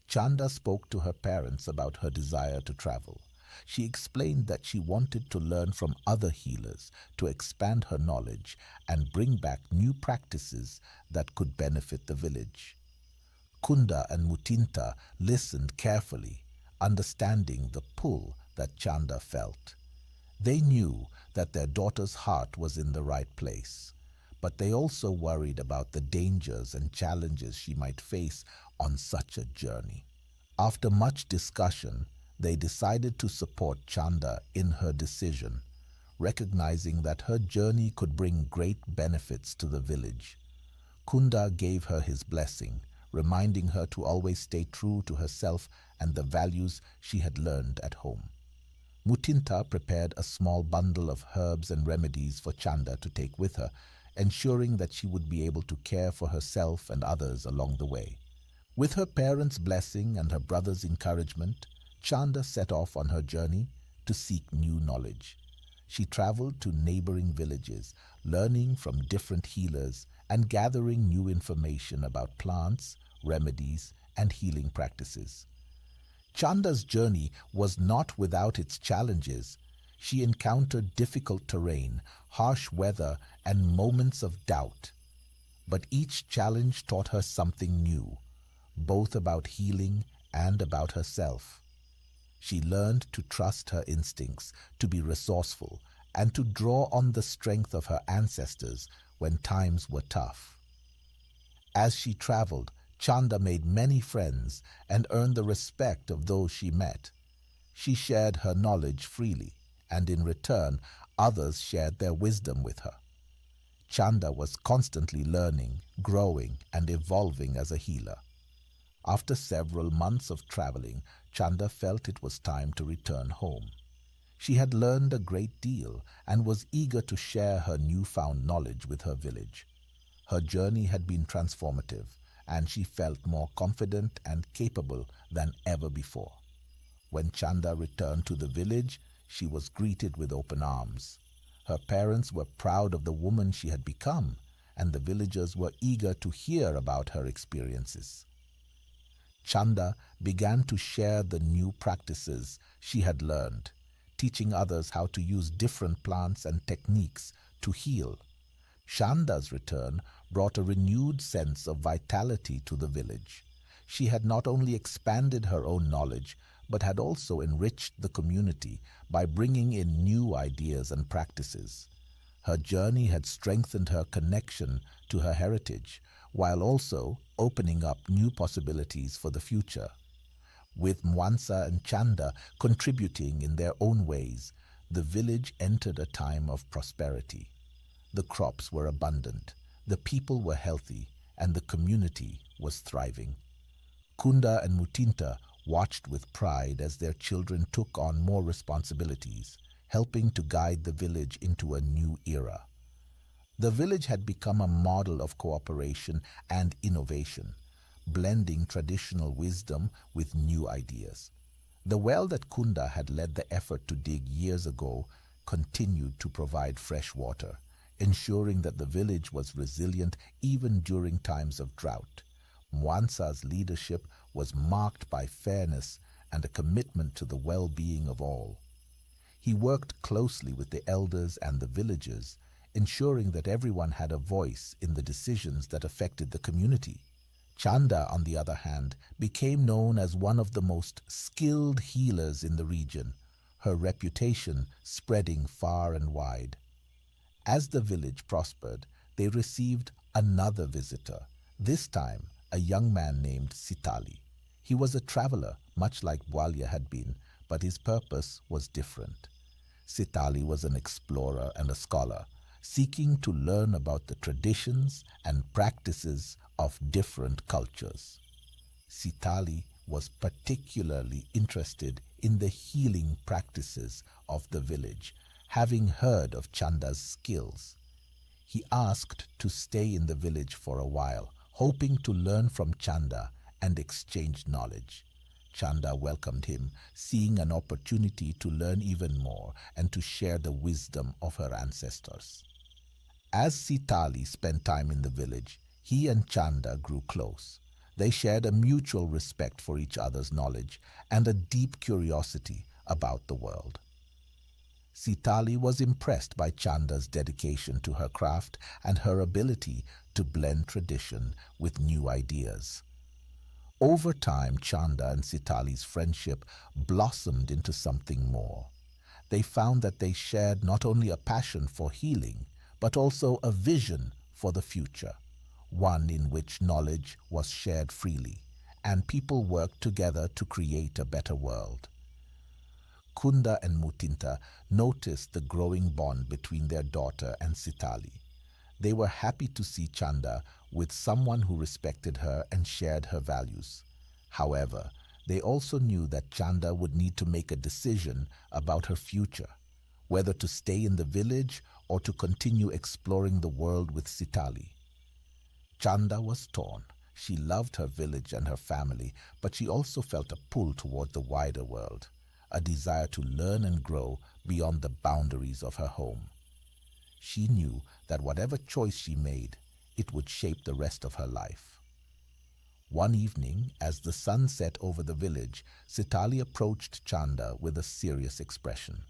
Chanda spoke to her parents about her desire to travel. She explained that she wanted to learn from other healers to expand her knowledge and bring back new practices that could benefit the village. Kunda and Mutinta listened carefully, understanding the pull that Chanda felt. They knew that their daughter's heart was in the right place, but they also worried about the dangers and challenges she might face on such a journey. After much discussion, they decided to support Chanda in her decision, recognizing that her journey could bring great benefits to the village. Kunda gave her his blessing, reminding her to always stay true to herself and the values she had learned at home. Mutinta prepared a small bundle of herbs and remedies for Chanda to take with her, ensuring that she would be able to care for herself and others along the way. With her parents' blessing and her brother's encouragement, Chanda set off on her journey to seek new knowledge. She traveled to neighboring villages, learning from different healers and gathering new information about plants, remedies, and healing practices. Chanda's journey was not without its challenges. She encountered difficult terrain, harsh weather, and moments of doubt. But each challenge taught her something new, both about healing and about herself. She learned to trust her instincts, to be resourceful, and to draw on the strength of her ancestors when times were tough. As she traveled, Chanda made many friends and earned the respect of those she met. She shared her knowledge freely, and in return, others shared their wisdom with her. Chanda was constantly learning, growing, and evolving as a healer. After several months of traveling, Chanda felt it was time to return home. She had learned a great deal and was eager to share her newfound knowledge with her village. Her journey had been transformative, and she felt more confident and capable than ever before. When Chanda returned to the village, she was greeted with open arms. Her parents were proud of the woman she had become, and the villagers were eager to hear about her experiences. Chanda began to share the new practices she had learned, teaching others how to use different plants and techniques to heal. Chanda's return brought a renewed sense of vitality to the village. She had not only expanded her own knowledge, but had also enriched the community by bringing in new ideas and practices. Her journey had strengthened her connection to her heritage, while also opening up new possibilities for the future. With Mwansa and Chanda contributing in their own ways, the village entered a time of prosperity. The crops were abundant, the people were healthy, and the community was thriving. Kunda and Mutinta watched with pride as their children took on more responsibilities, helping to guide the village into a new era. The village had become a model of cooperation and innovation, blending traditional wisdom with new ideas. The well that Kunda had led the effort to dig years ago continued to provide fresh water, ensuring that the village was resilient even during times of drought. Mwansa's leadership was marked by fairness and a commitment to the well-being of all. He worked closely with the elders and the villagers, ensuring that everyone had a voice in the decisions that affected the community. Chanda, on the other hand, became known as one of the most skilled healers in the region, her reputation spreading far and wide. As the village prospered, they received another visitor, this time a young man named Sitali. He was a traveler, much like Bwalya had been, but his purpose was different. Sitali was an explorer and a scholar, seeking to learn about the traditions and practices of different cultures. Sitali was particularly interested in the healing practices of the village, having heard of Chanda's skills. He asked to stay in the village for a while, hoping to learn from Chanda and exchange knowledge. Chanda welcomed him, seeing an opportunity to learn even more and to share the wisdom of her ancestors. As Sitali spent time in the village, he and Chanda grew close. They shared a mutual respect for each other's knowledge and a deep curiosity about the world. Sitali was impressed by Chanda's dedication to her craft and her ability to blend tradition with new ideas. Over time, Chanda and Sitali's friendship blossomed into something more. They found that they shared not only a passion for healing, but also a vision for the future, one in which knowledge was shared freely, and people worked together to create a better world. Kunda and Mutinta noticed the growing bond between their daughter and Sitali. They were happy to see Chanda with someone who respected her and shared her values. However, they also knew that Chanda would need to make a decision about her future, whether to stay in the village or to continue exploring the world with Sitali. Chanda was torn. She loved her village and her family, but she also felt a pull toward the wider world, a desire to learn and grow beyond the boundaries of her home. She knew that whatever choice she made, it would shape the rest of her life. One evening, as the sun set over the village, Sitali approached Chanda with a serious expression.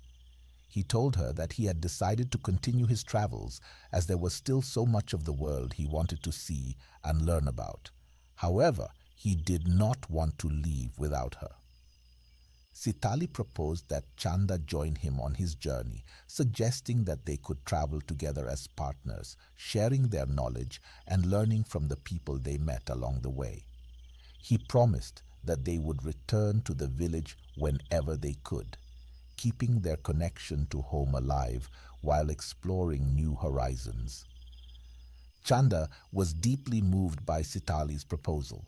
He told her that he had decided to continue his travels as there was still so much of the world he wanted to see and learn about. However, he did not want to leave without her. Sitali proposed that Chanda join him on his journey, suggesting that they could travel together as partners, sharing their knowledge and learning from the people they met along the way. He promised that they would return to the village whenever they could, keeping their connection to home alive while exploring new horizons. Chanda was deeply moved by Sitali's proposal.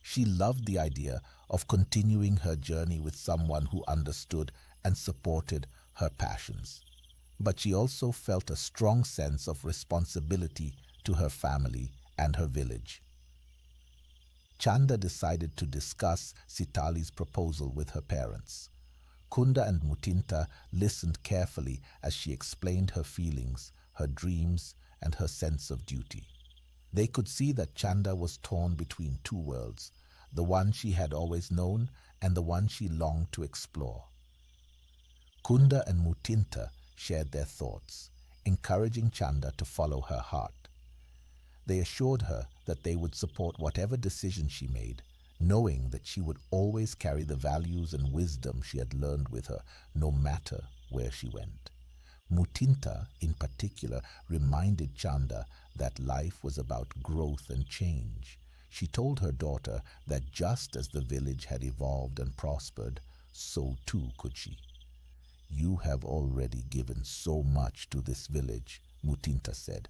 She loved the idea of continuing her journey with someone who understood and supported her passions. But she also felt a strong sense of responsibility to her family and her village. Chanda decided to discuss Sitali's proposal with her parents. Kunda and Mutinta listened carefully as she explained her feelings, her dreams, and her sense of duty. They could see that Chanda was torn between two worlds, the one she had always known and the one she longed to explore. Kunda and Mutinta shared their thoughts, encouraging Chanda to follow her heart. They assured her that they would support whatever decision she made, knowing that she would always carry the values and wisdom she had learned with her, no matter where she went. Mutinta, in particular, reminded Chanda that life was about growth and change. She told her daughter that just as the village had evolved and prospered, so too could she. "You have already given so much to this village," Mutinta said.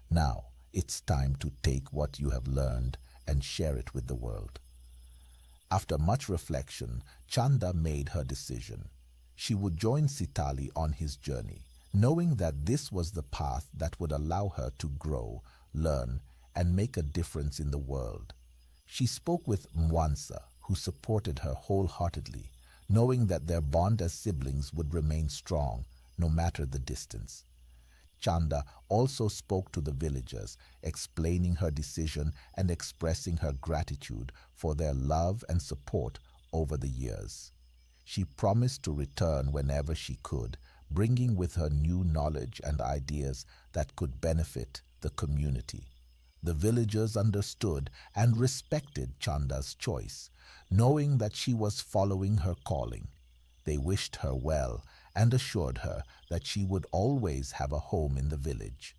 "Now it's time to take what you have learned and share it with the world." After much reflection, Chanda made her decision. She would join Sitali on his journey, knowing that this was the path that would allow her to grow, learn, and make a difference in the world. She spoke with Mwansa, who supported her wholeheartedly, knowing that their bond as siblings would remain strong, no matter the distance. Chanda also spoke to the villagers, explaining her decision and expressing her gratitude for their love and support over the years. She promised to return whenever she could, bringing with her new knowledge and ideas that could benefit the community. The villagers understood and respected Chanda's choice, knowing that she was following her calling. They wished her well and assured her that she would always have a home in the village.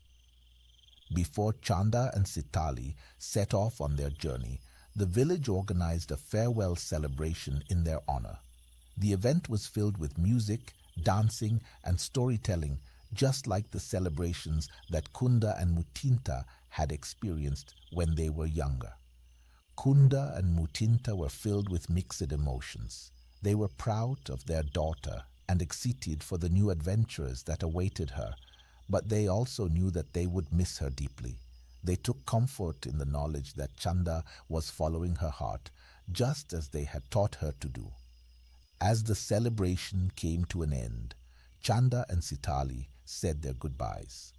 Before Chanda and Sitali set off on their journey, the village organized a farewell celebration in their honor. The event was filled with music, dancing, and storytelling, just like the celebrations that Kunda and Mutinta had experienced when they were younger. Kunda and Mutinta were filled with mixed emotions. They were proud of their daughter and excited for the new adventures that awaited her, but they also knew that they would miss her deeply. They took comfort in the knowledge that Chanda was following her heart, just as they had taught her to do. As the celebration came to an end, Chanda and Sitali said their goodbyes.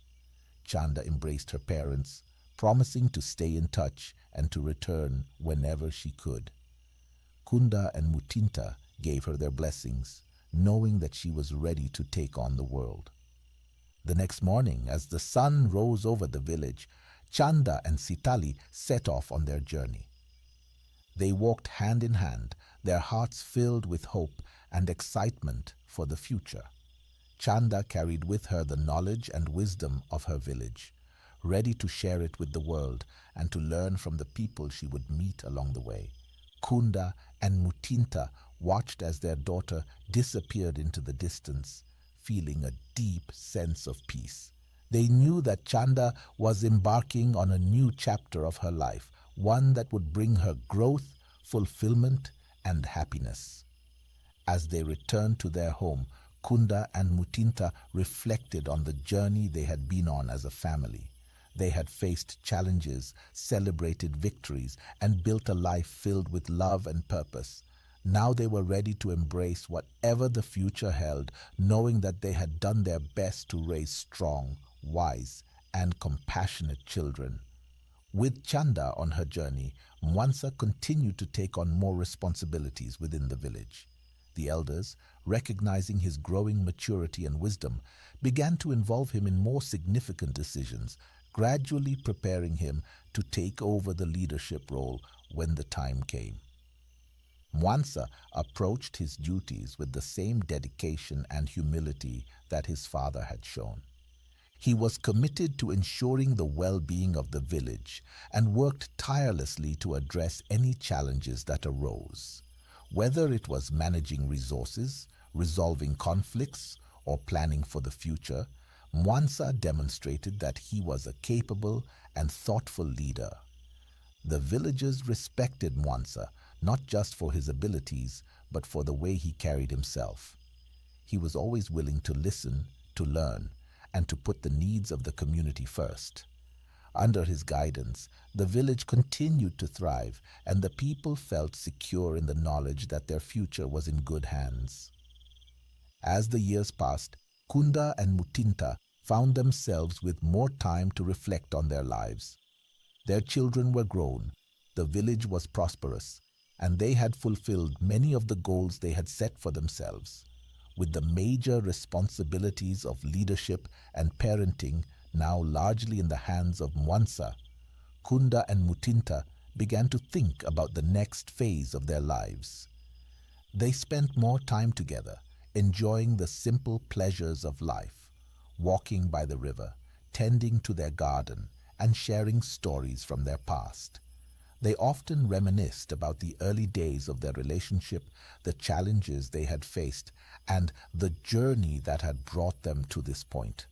Chanda embraced her parents, promising to stay in touch and to return whenever she could. Kunda and Mutinta gave her their blessings, knowing that she was ready to take on the world. The next morning, as the sun rose over the village, Chanda and Sitali set off on their journey. They walked hand in hand, their hearts filled with hope and excitement for the future. Chanda carried with her the knowledge and wisdom of her village, ready to share it with the world and to learn from the people she would meet along the way. Kunda and Mutinta watched as their daughter disappeared into the distance, feeling a deep sense of peace. They knew that Chanda was embarking on a new chapter of her life, one that would bring her growth, fulfillment, and happiness. As they returned to their home, Kunda and Mutinta reflected on the journey they had been on as a family. They had faced challenges, celebrated victories, and built a life filled with love and purpose. Now they were ready to embrace whatever the future held, knowing that they had done their best to raise strong, wise, and compassionate children. With Chanda on her journey, Mwansa continued to take on more responsibilities within the village. The elders, recognizing his growing maturity and wisdom, began to involve him in more significant decisions, gradually preparing him to take over the leadership role when the time came. Mwansa approached his duties with the same dedication and humility that his father had shown. He was committed to ensuring the well-being of the village and worked tirelessly to address any challenges that arose. Whether it was managing resources, resolving conflicts, or planning for the future, Mwansa demonstrated that he was a capable and thoughtful leader. The villagers respected Mwansa not just for his abilities, but for the way he carried himself. He was always willing to listen, to learn, and to put the needs of the community first. Under his guidance, the village continued to thrive, and the people felt secure in the knowledge that their future was in good hands. As the years passed, Kunda and Mutinta found themselves with more time to reflect on their lives. Their children were grown, the village was prosperous, and they had fulfilled many of the goals they had set for themselves. With the major responsibilities of leadership and parenting now largely in the hands of Mwansa, Kunda and Mutinta began to think about the next phase of their lives. They spent more time together, enjoying the simple pleasures of life, walking by the river, tending to their garden, and sharing stories from their past. They often reminisced about the early days of their relationship, the challenges they had faced, and the journey that had brought them to this point.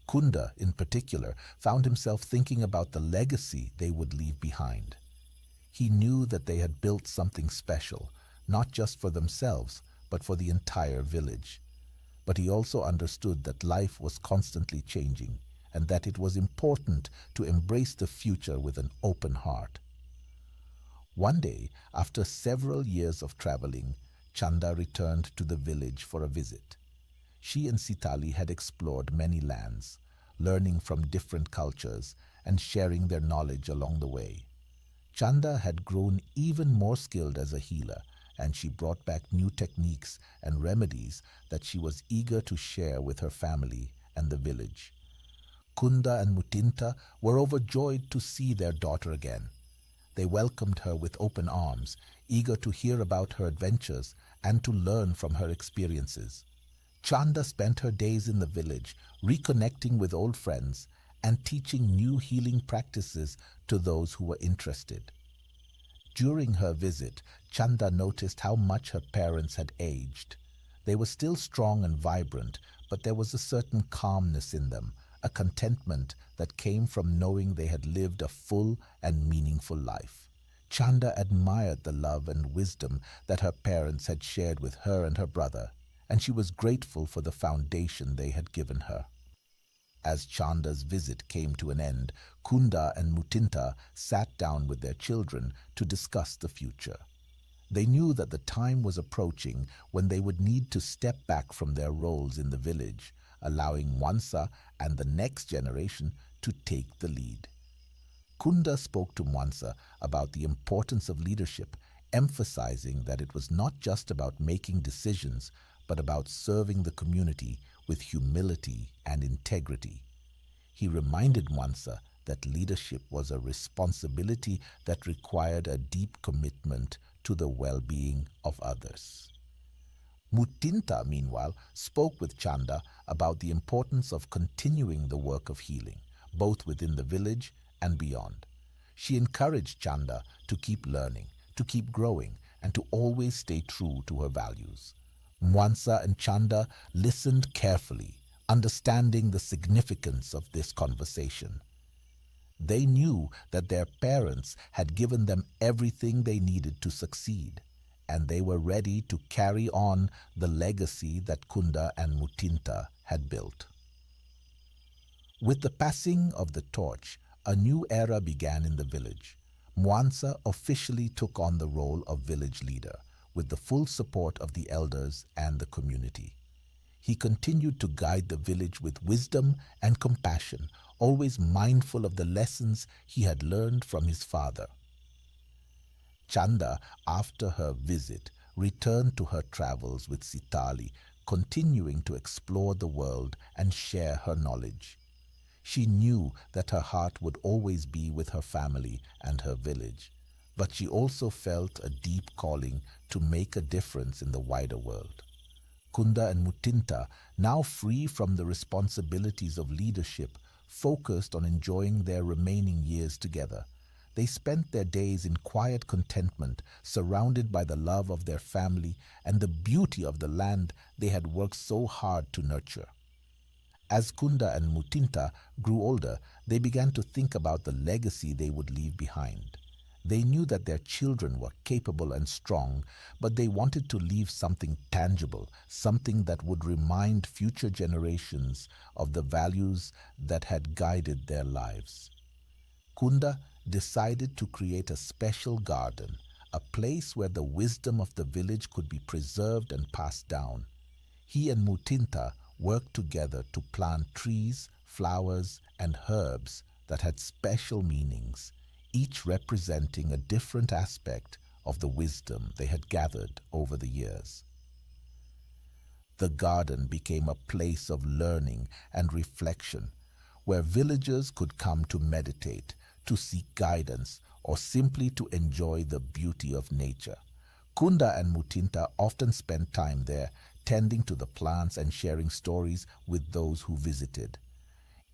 Kunda, in particular, found himself thinking about the legacy they would leave behind. He knew that they had built something special, not just for themselves, but for the entire village. But he also understood that life was constantly changing, and that it was important to embrace the future with an open heart. One day, after several years of traveling, Chanda returned to the village for a visit. She and Sitali had explored many lands, learning from different cultures and sharing their knowledge along the way. Chanda had grown even more skilled as a healer, and she brought back new techniques and remedies that she was eager to share with her family and the village. Kunda and Mutinta were overjoyed to see their daughter again. They welcomed her with open arms, eager to hear about her adventures and to learn from her experiences. Chanda spent her days in the village, reconnecting with old friends and teaching new healing practices to those who were interested. During her visit, Chanda noticed how much her parents had aged. They were still strong and vibrant, but there was a certain calmness in them, a contentment that came from knowing they had lived a full and meaningful life. Chanda admired the love and wisdom that her parents had shared with her and her brother, and she was grateful for the foundation they had given her. As Chanda's visit came to an end, Kunda and Mutinta sat down with their children to discuss the future. They knew that the time was approaching when they would need to step back from their roles in the village, allowing Mwansa and the next generation to take the lead. Kunda spoke to Mwansa about the importance of leadership, emphasizing that it was not just about making decisions, but about serving the community with humility and integrity. He reminded Mwansa that leadership was a responsibility that required a deep commitment to the well-being of others. Mutinta, meanwhile, spoke with Chanda about the importance of continuing the work of healing, both within the village and beyond. She encouraged Chanda to keep learning, to keep growing, and to always stay true to her values. Mwansa and Chanda listened carefully, understanding the significance of this conversation. They knew that their parents had given them everything they needed to succeed, and they were ready to carry on the legacy that Kunda and Mutinta had built. With the passing of the torch, a new era began in the village. Mwansa officially took on the role of village leader, with the full support of the elders and the community. He continued to guide the village with wisdom and compassion, always mindful of the lessons he had learned from his father. Chanda, after her visit, returned to her travels with Sitali, continuing to explore the world and share her knowledge. She knew that her heart would always be with her family and her village, but she also felt a deep calling to make a difference in the wider world. Kunda and Mutinta, now free from the responsibilities of leadership, focused on enjoying their remaining years together. They spent their days in quiet contentment, surrounded by the love of their family and the beauty of the land they had worked so hard to nurture. As Kunda and Mutinta grew older, they began to think about the legacy they would leave behind. They knew that their children were capable and strong, but they wanted to leave something tangible, something that would remind future generations of the values that had guided their lives. Kunda decided to create a special garden, a place where the wisdom of the village could be preserved and passed down. He and Mutinta worked together to plant trees, flowers, and herbs that had special meanings, each representing a different aspect of the wisdom they had gathered over the years. The garden became a place of learning and reflection, where villagers could come to meditate, to seek guidance, or simply to enjoy the beauty of nature. Kunda and Mutinta often spent time there, tending to the plants and sharing stories with those who visited.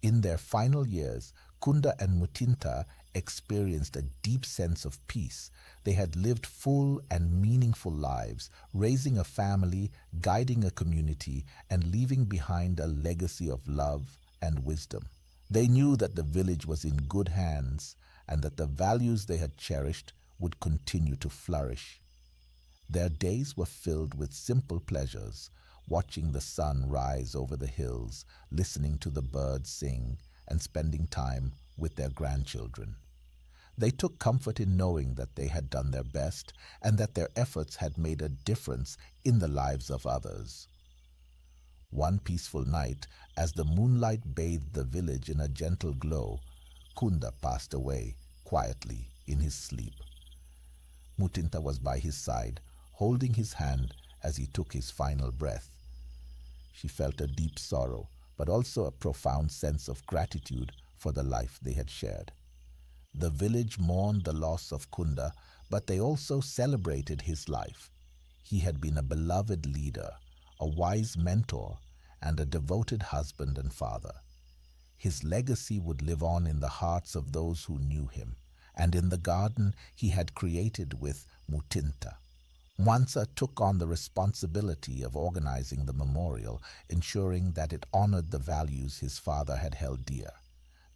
In their final years, Kunda and Mutinta experienced a deep sense of peace. They had lived full and meaningful lives, raising a family, guiding a community, and leaving behind a legacy of love and wisdom. They knew that the village was in good hands and that the values they had cherished would continue to flourish. Their days were filled with simple pleasures, watching the sun rise over the hills, listening to the birds sing, and spending time with their grandchildren. They took comfort in knowing that they had done their best and that their efforts had made a difference in the lives of others. One peaceful night, as the moonlight bathed the village in a gentle glow, Kunda passed away quietly in his sleep. Mutinta was by his side, holding his hand as he took his final breath. She felt a deep sorrow, but also a profound sense of gratitude for the life they had shared. The village mourned the loss of Kunda, but they also celebrated his life. He had been a beloved leader, a wise mentor, and a devoted husband and father. His legacy would live on in the hearts of those who knew him, and in the garden he had created with Mutinta. Mwansa took on the responsibility of organizing the memorial, ensuring that it honored the values his father had held dear.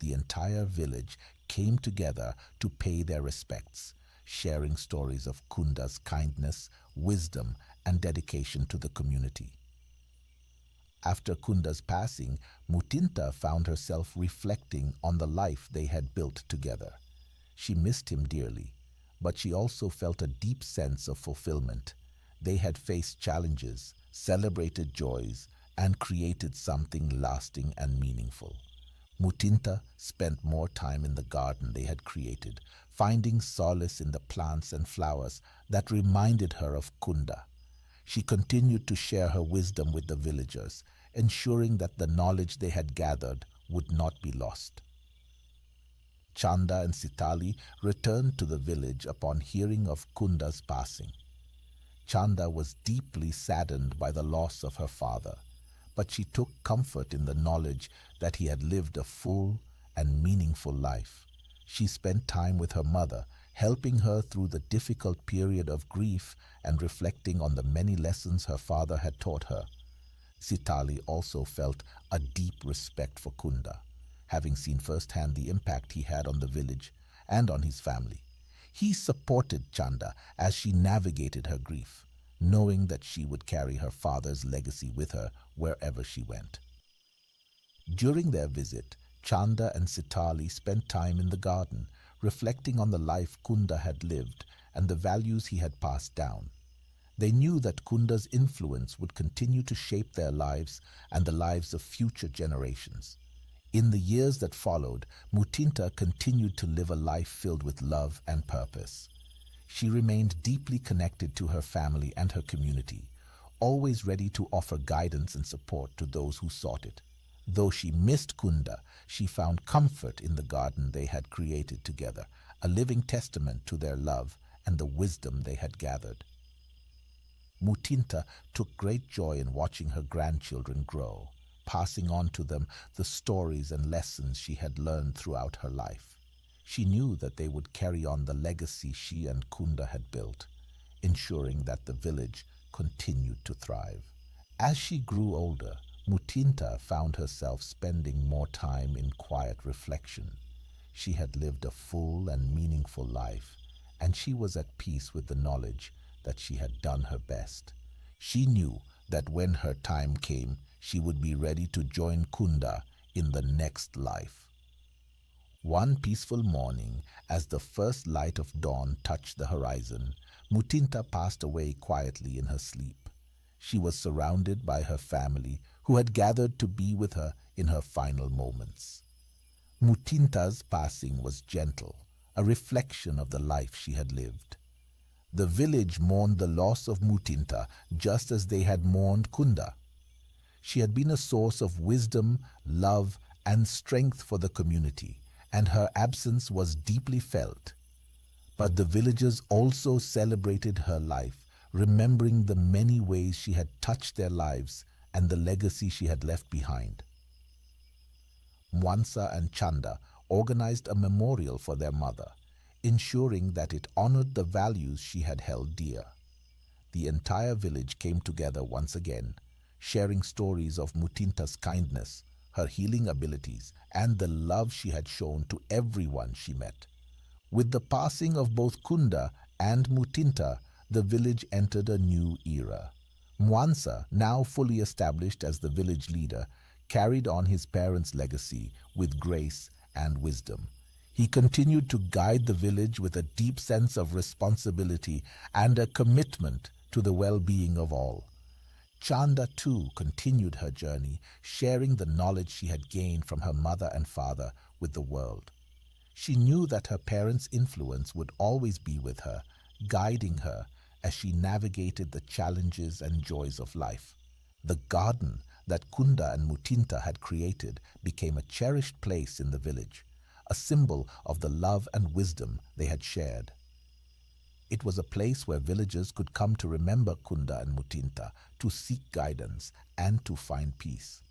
The entire village came together to pay their respects, sharing stories of Kunda's kindness, wisdom, and dedication to the community. After Kunda's passing, Mutinta found herself reflecting on the life they had built together. She missed him dearly, but she also felt a deep sense of fulfillment. They had faced challenges, celebrated joys, and created something lasting and meaningful. Mutinta spent more time in the garden they had created, finding solace in the plants and flowers that reminded her of Kunda. She continued to share her wisdom with the villagers, ensuring that the knowledge they had gathered would not be lost. Chanda and Sitali returned to the village upon hearing of Kunda's passing. Chanda was deeply saddened by the loss of her father, but she took comfort in the knowledge that he had lived a full and meaningful life. She spent time with her mother, helping her through the difficult period of grief and reflecting on the many lessons her father had taught her. Sitali also felt a deep respect for Kunda, having seen firsthand the impact he had on the village and on his family. He supported Chanda as she navigated her grief, knowing that she would carry her father's legacy with her wherever she went. During their visit, Chanda and Sitali spent time in the garden, reflecting on the life Kunda had lived and the values he had passed down. They knew that Kunda's influence would continue to shape their lives and the lives of future generations. In the years that followed, Mutinta continued to live a life filled with love and purpose. She remained deeply connected to her family and her community, always ready to offer guidance and support to those who sought it. Though she missed Kunda, she found comfort in the garden they had created together, a living testament to their love and the wisdom they had gathered. Mutinta took great joy in watching her grandchildren grow, passing on to them the stories and lessons she had learned throughout her life. She knew that they would carry on the legacy she and Kunda had built, ensuring that the village continued to thrive. As she grew older, Mutinta found herself spending more time in quiet reflection. She had lived a full and meaningful life, and she was at peace with the knowledge that she had done her best. She knew that when her time came, she would be ready to join Kunda in the next life. One peaceful morning, as the first light of dawn touched the horizon, Mutinta passed away quietly in her sleep. She was surrounded by her family, who had gathered to be with her in her final moments. Mutinta's passing was gentle, a reflection of the life she had lived. The village mourned the loss of Mutinta just as they had mourned Kunda. She had been a source of wisdom, love, and strength for the community, and her absence was deeply felt. But the villagers also celebrated her life, remembering the many ways she had touched their lives and the legacy she had left behind. Mwansa and Chanda organized a memorial for their mother, ensuring that it honored the values she had held dear. The entire village came together once again, sharing stories of Mutinta's kindness, her healing abilities, and the love she had shown to everyone she met. With the passing of both Kunda and Mutinta, the village entered a new era. Mwansa, now fully established as the village leader, carried on his parents' legacy with grace and wisdom. He continued to guide the village with a deep sense of responsibility and a commitment to the well-being of all. Chanda too continued her journey, sharing the knowledge she had gained from her mother and father with the world. She knew that her parents' influence would always be with her, guiding her as she navigated the challenges and joys of life. The garden that Kunda and Mutinta had created became a cherished place in the village, a symbol of the love and wisdom they had shared. It was a place where villagers could come to remember Kunda and Mutinta, to seek guidance, and to find peace.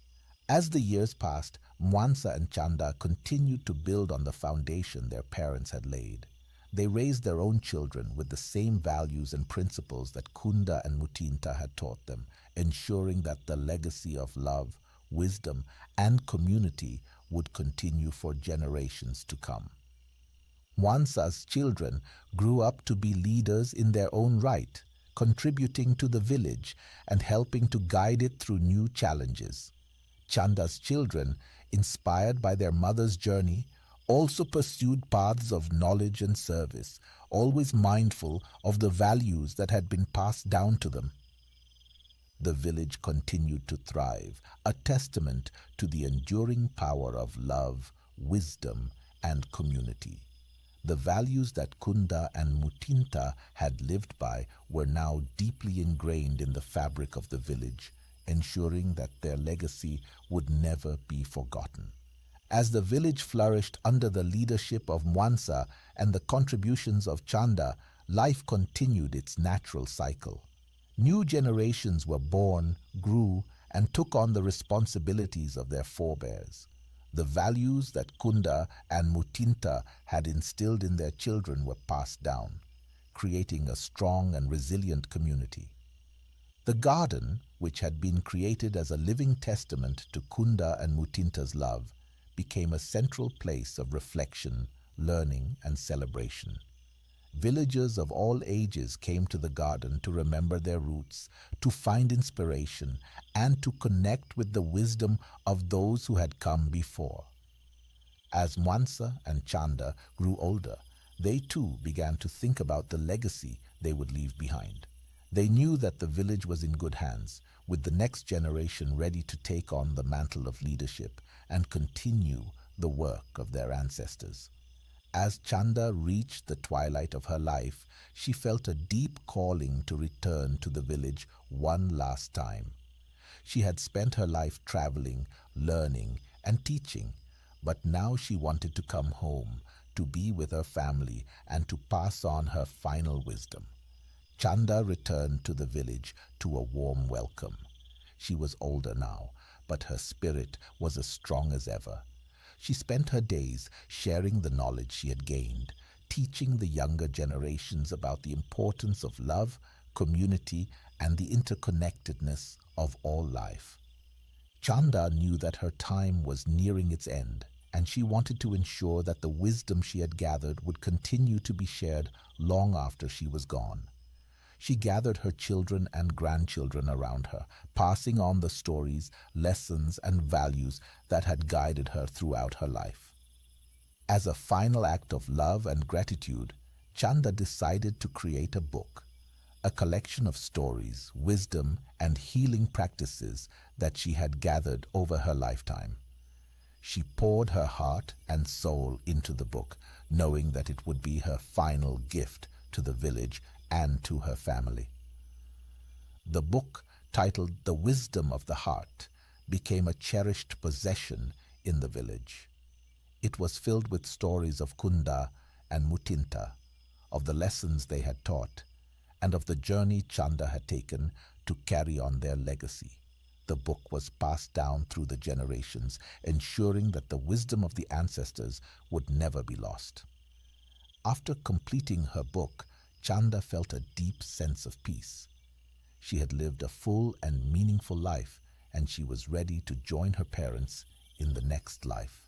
As the years passed, Mwansa and Chanda continued to build on the foundation their parents had laid. They raised their own children with the same values and principles that Kunda and Mutinta had taught them, ensuring that the legacy of love, wisdom, and community would continue for generations to come. Mwansa's children grew up to be leaders in their own right, contributing to the village and helping to guide it through new challenges. Chanda's children, inspired by their mother's journey, also pursued paths of knowledge and service, always mindful of the values that had been passed down to them. The village continued to thrive, a testament to the enduring power of love, wisdom, and community. The values that Kunda and Mutinta had lived by were now deeply ingrained in the fabric of the village, ensuring that their legacy would never be forgotten. As the village flourished under the leadership of Mwansa and the contributions of Chanda, life continued its natural cycle. New generations were born, grew, and took on the responsibilities of their forebears. The values that Kunda and Mutinta had instilled in their children were passed down, creating a strong and resilient community. The garden, which had been created as a living testament to Kunda and Mutinta's love, became a central place of reflection, learning, and celebration. Villagers of all ages came to the garden to remember their roots, to find inspiration, and to connect with the wisdom of those who had come before. As Mwansa and Chanda grew older, they too began to think about the legacy they would leave behind. They knew that the village was in good hands, with the next generation ready to take on the mantle of leadership and continue the work of their ancestors. As Chanda reached the twilight of her life, she felt a deep calling to return to the village one last time. She had spent her life traveling, learning, and teaching, but now she wanted to come home, to be with her family, and to pass on her final wisdom. Chanda returned to the village to a warm welcome. She was older now, but her spirit was as strong as ever. She spent her days sharing the knowledge she had gained, teaching the younger generations about the importance of love, community, and the interconnectedness of all life. Chanda knew that her time was nearing its end, and she wanted to ensure that the wisdom she had gathered would continue to be shared long after she was gone. She gathered her children and grandchildren around her, passing on the stories, lessons, and values that had guided her throughout her life. As a final act of love and gratitude, Chanda decided to create a book, a collection of stories, wisdom, and healing practices that she had gathered over her lifetime. She poured her heart and soul into the book, knowing that it would be her final gift to the village and to her family. The book, titled The Wisdom of the Heart, became a cherished possession in the village. It was filled with stories of Kunda and Mutinta, of the lessons they had taught, and of the journey Chanda had taken to carry on their legacy. The book was passed down through the generations, ensuring that the wisdom of the ancestors would never be lost. After completing her book, Chanda felt a deep sense of peace. She had lived a full and meaningful life, and she was ready to join her parents in the next life.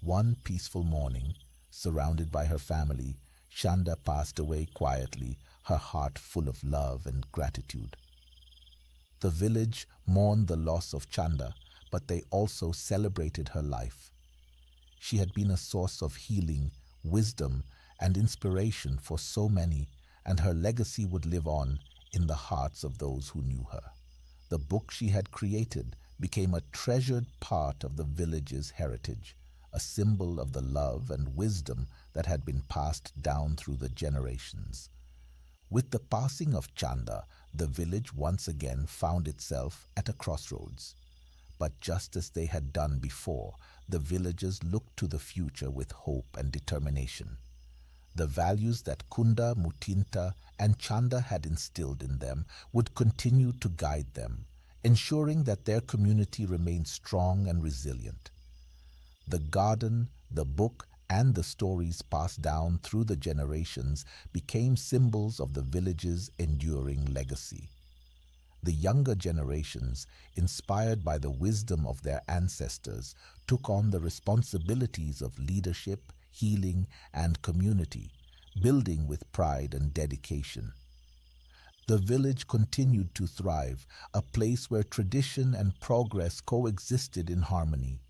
One peaceful morning, surrounded by her family, Chanda passed away quietly, her heart full of love and gratitude. The village mourned the loss of Chanda, but they also celebrated her life. She had been a source of healing, wisdom, and inspiration for so many, and her legacy would live on in the hearts of those who knew her. The book she had created became a treasured part of the village's heritage, a symbol of the love and wisdom that had been passed down through the generations. With the passing of Chanda, the village once again found itself at a crossroads. But just as they had done before, the villagers looked to the future with hope and determination. The values that Kunda, Mutinta, and Chanda had instilled in them would continue to guide them, ensuring that their community remained strong and resilient. The garden, the book, and the stories passed down through the generations became symbols of the village's enduring legacy. The younger generations, inspired by the wisdom of their ancestors, took on the responsibilities of leadership, healing, and community, building with pride and dedication. The village continued to thrive, a place where tradition and progress coexisted in harmony.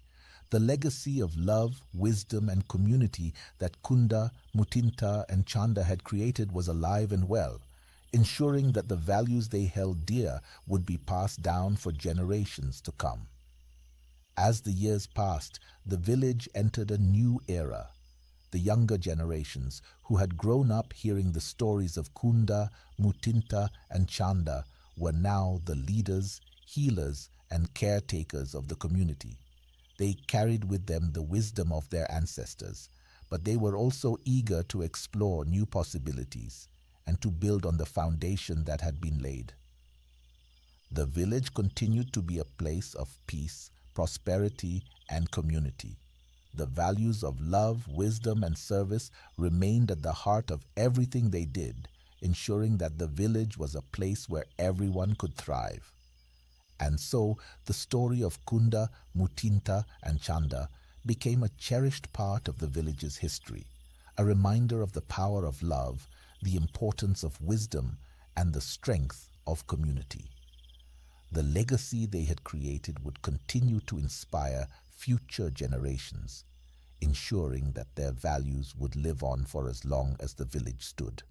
The legacy of love, wisdom, and community that Kunda, Mutinta, and Chanda had created was alive and well, ensuring that the values they held dear would be passed down for generations to come. As the years passed, the village entered a new era. The younger generations, who had grown up hearing the stories of Kunda, Mutinta, and Chanda, were now the leaders, healers, and caretakers of the community. They carried with them the wisdom of their ancestors, but they were also eager to explore new possibilities and to build on the foundation that had been laid. The village continued to be a place of peace, prosperity, and community. The values of love, wisdom, and service remained at the heart of everything they did, ensuring that the village was a place where everyone could thrive. And so, the story of Kunda, Mutinta, and Chanda became a cherished part of the village's history, a reminder of the power of love, the importance of wisdom, and the strength of community. The legacy they had created would continue to inspire future generations, ensuring that their values would live on for as long as the village stood.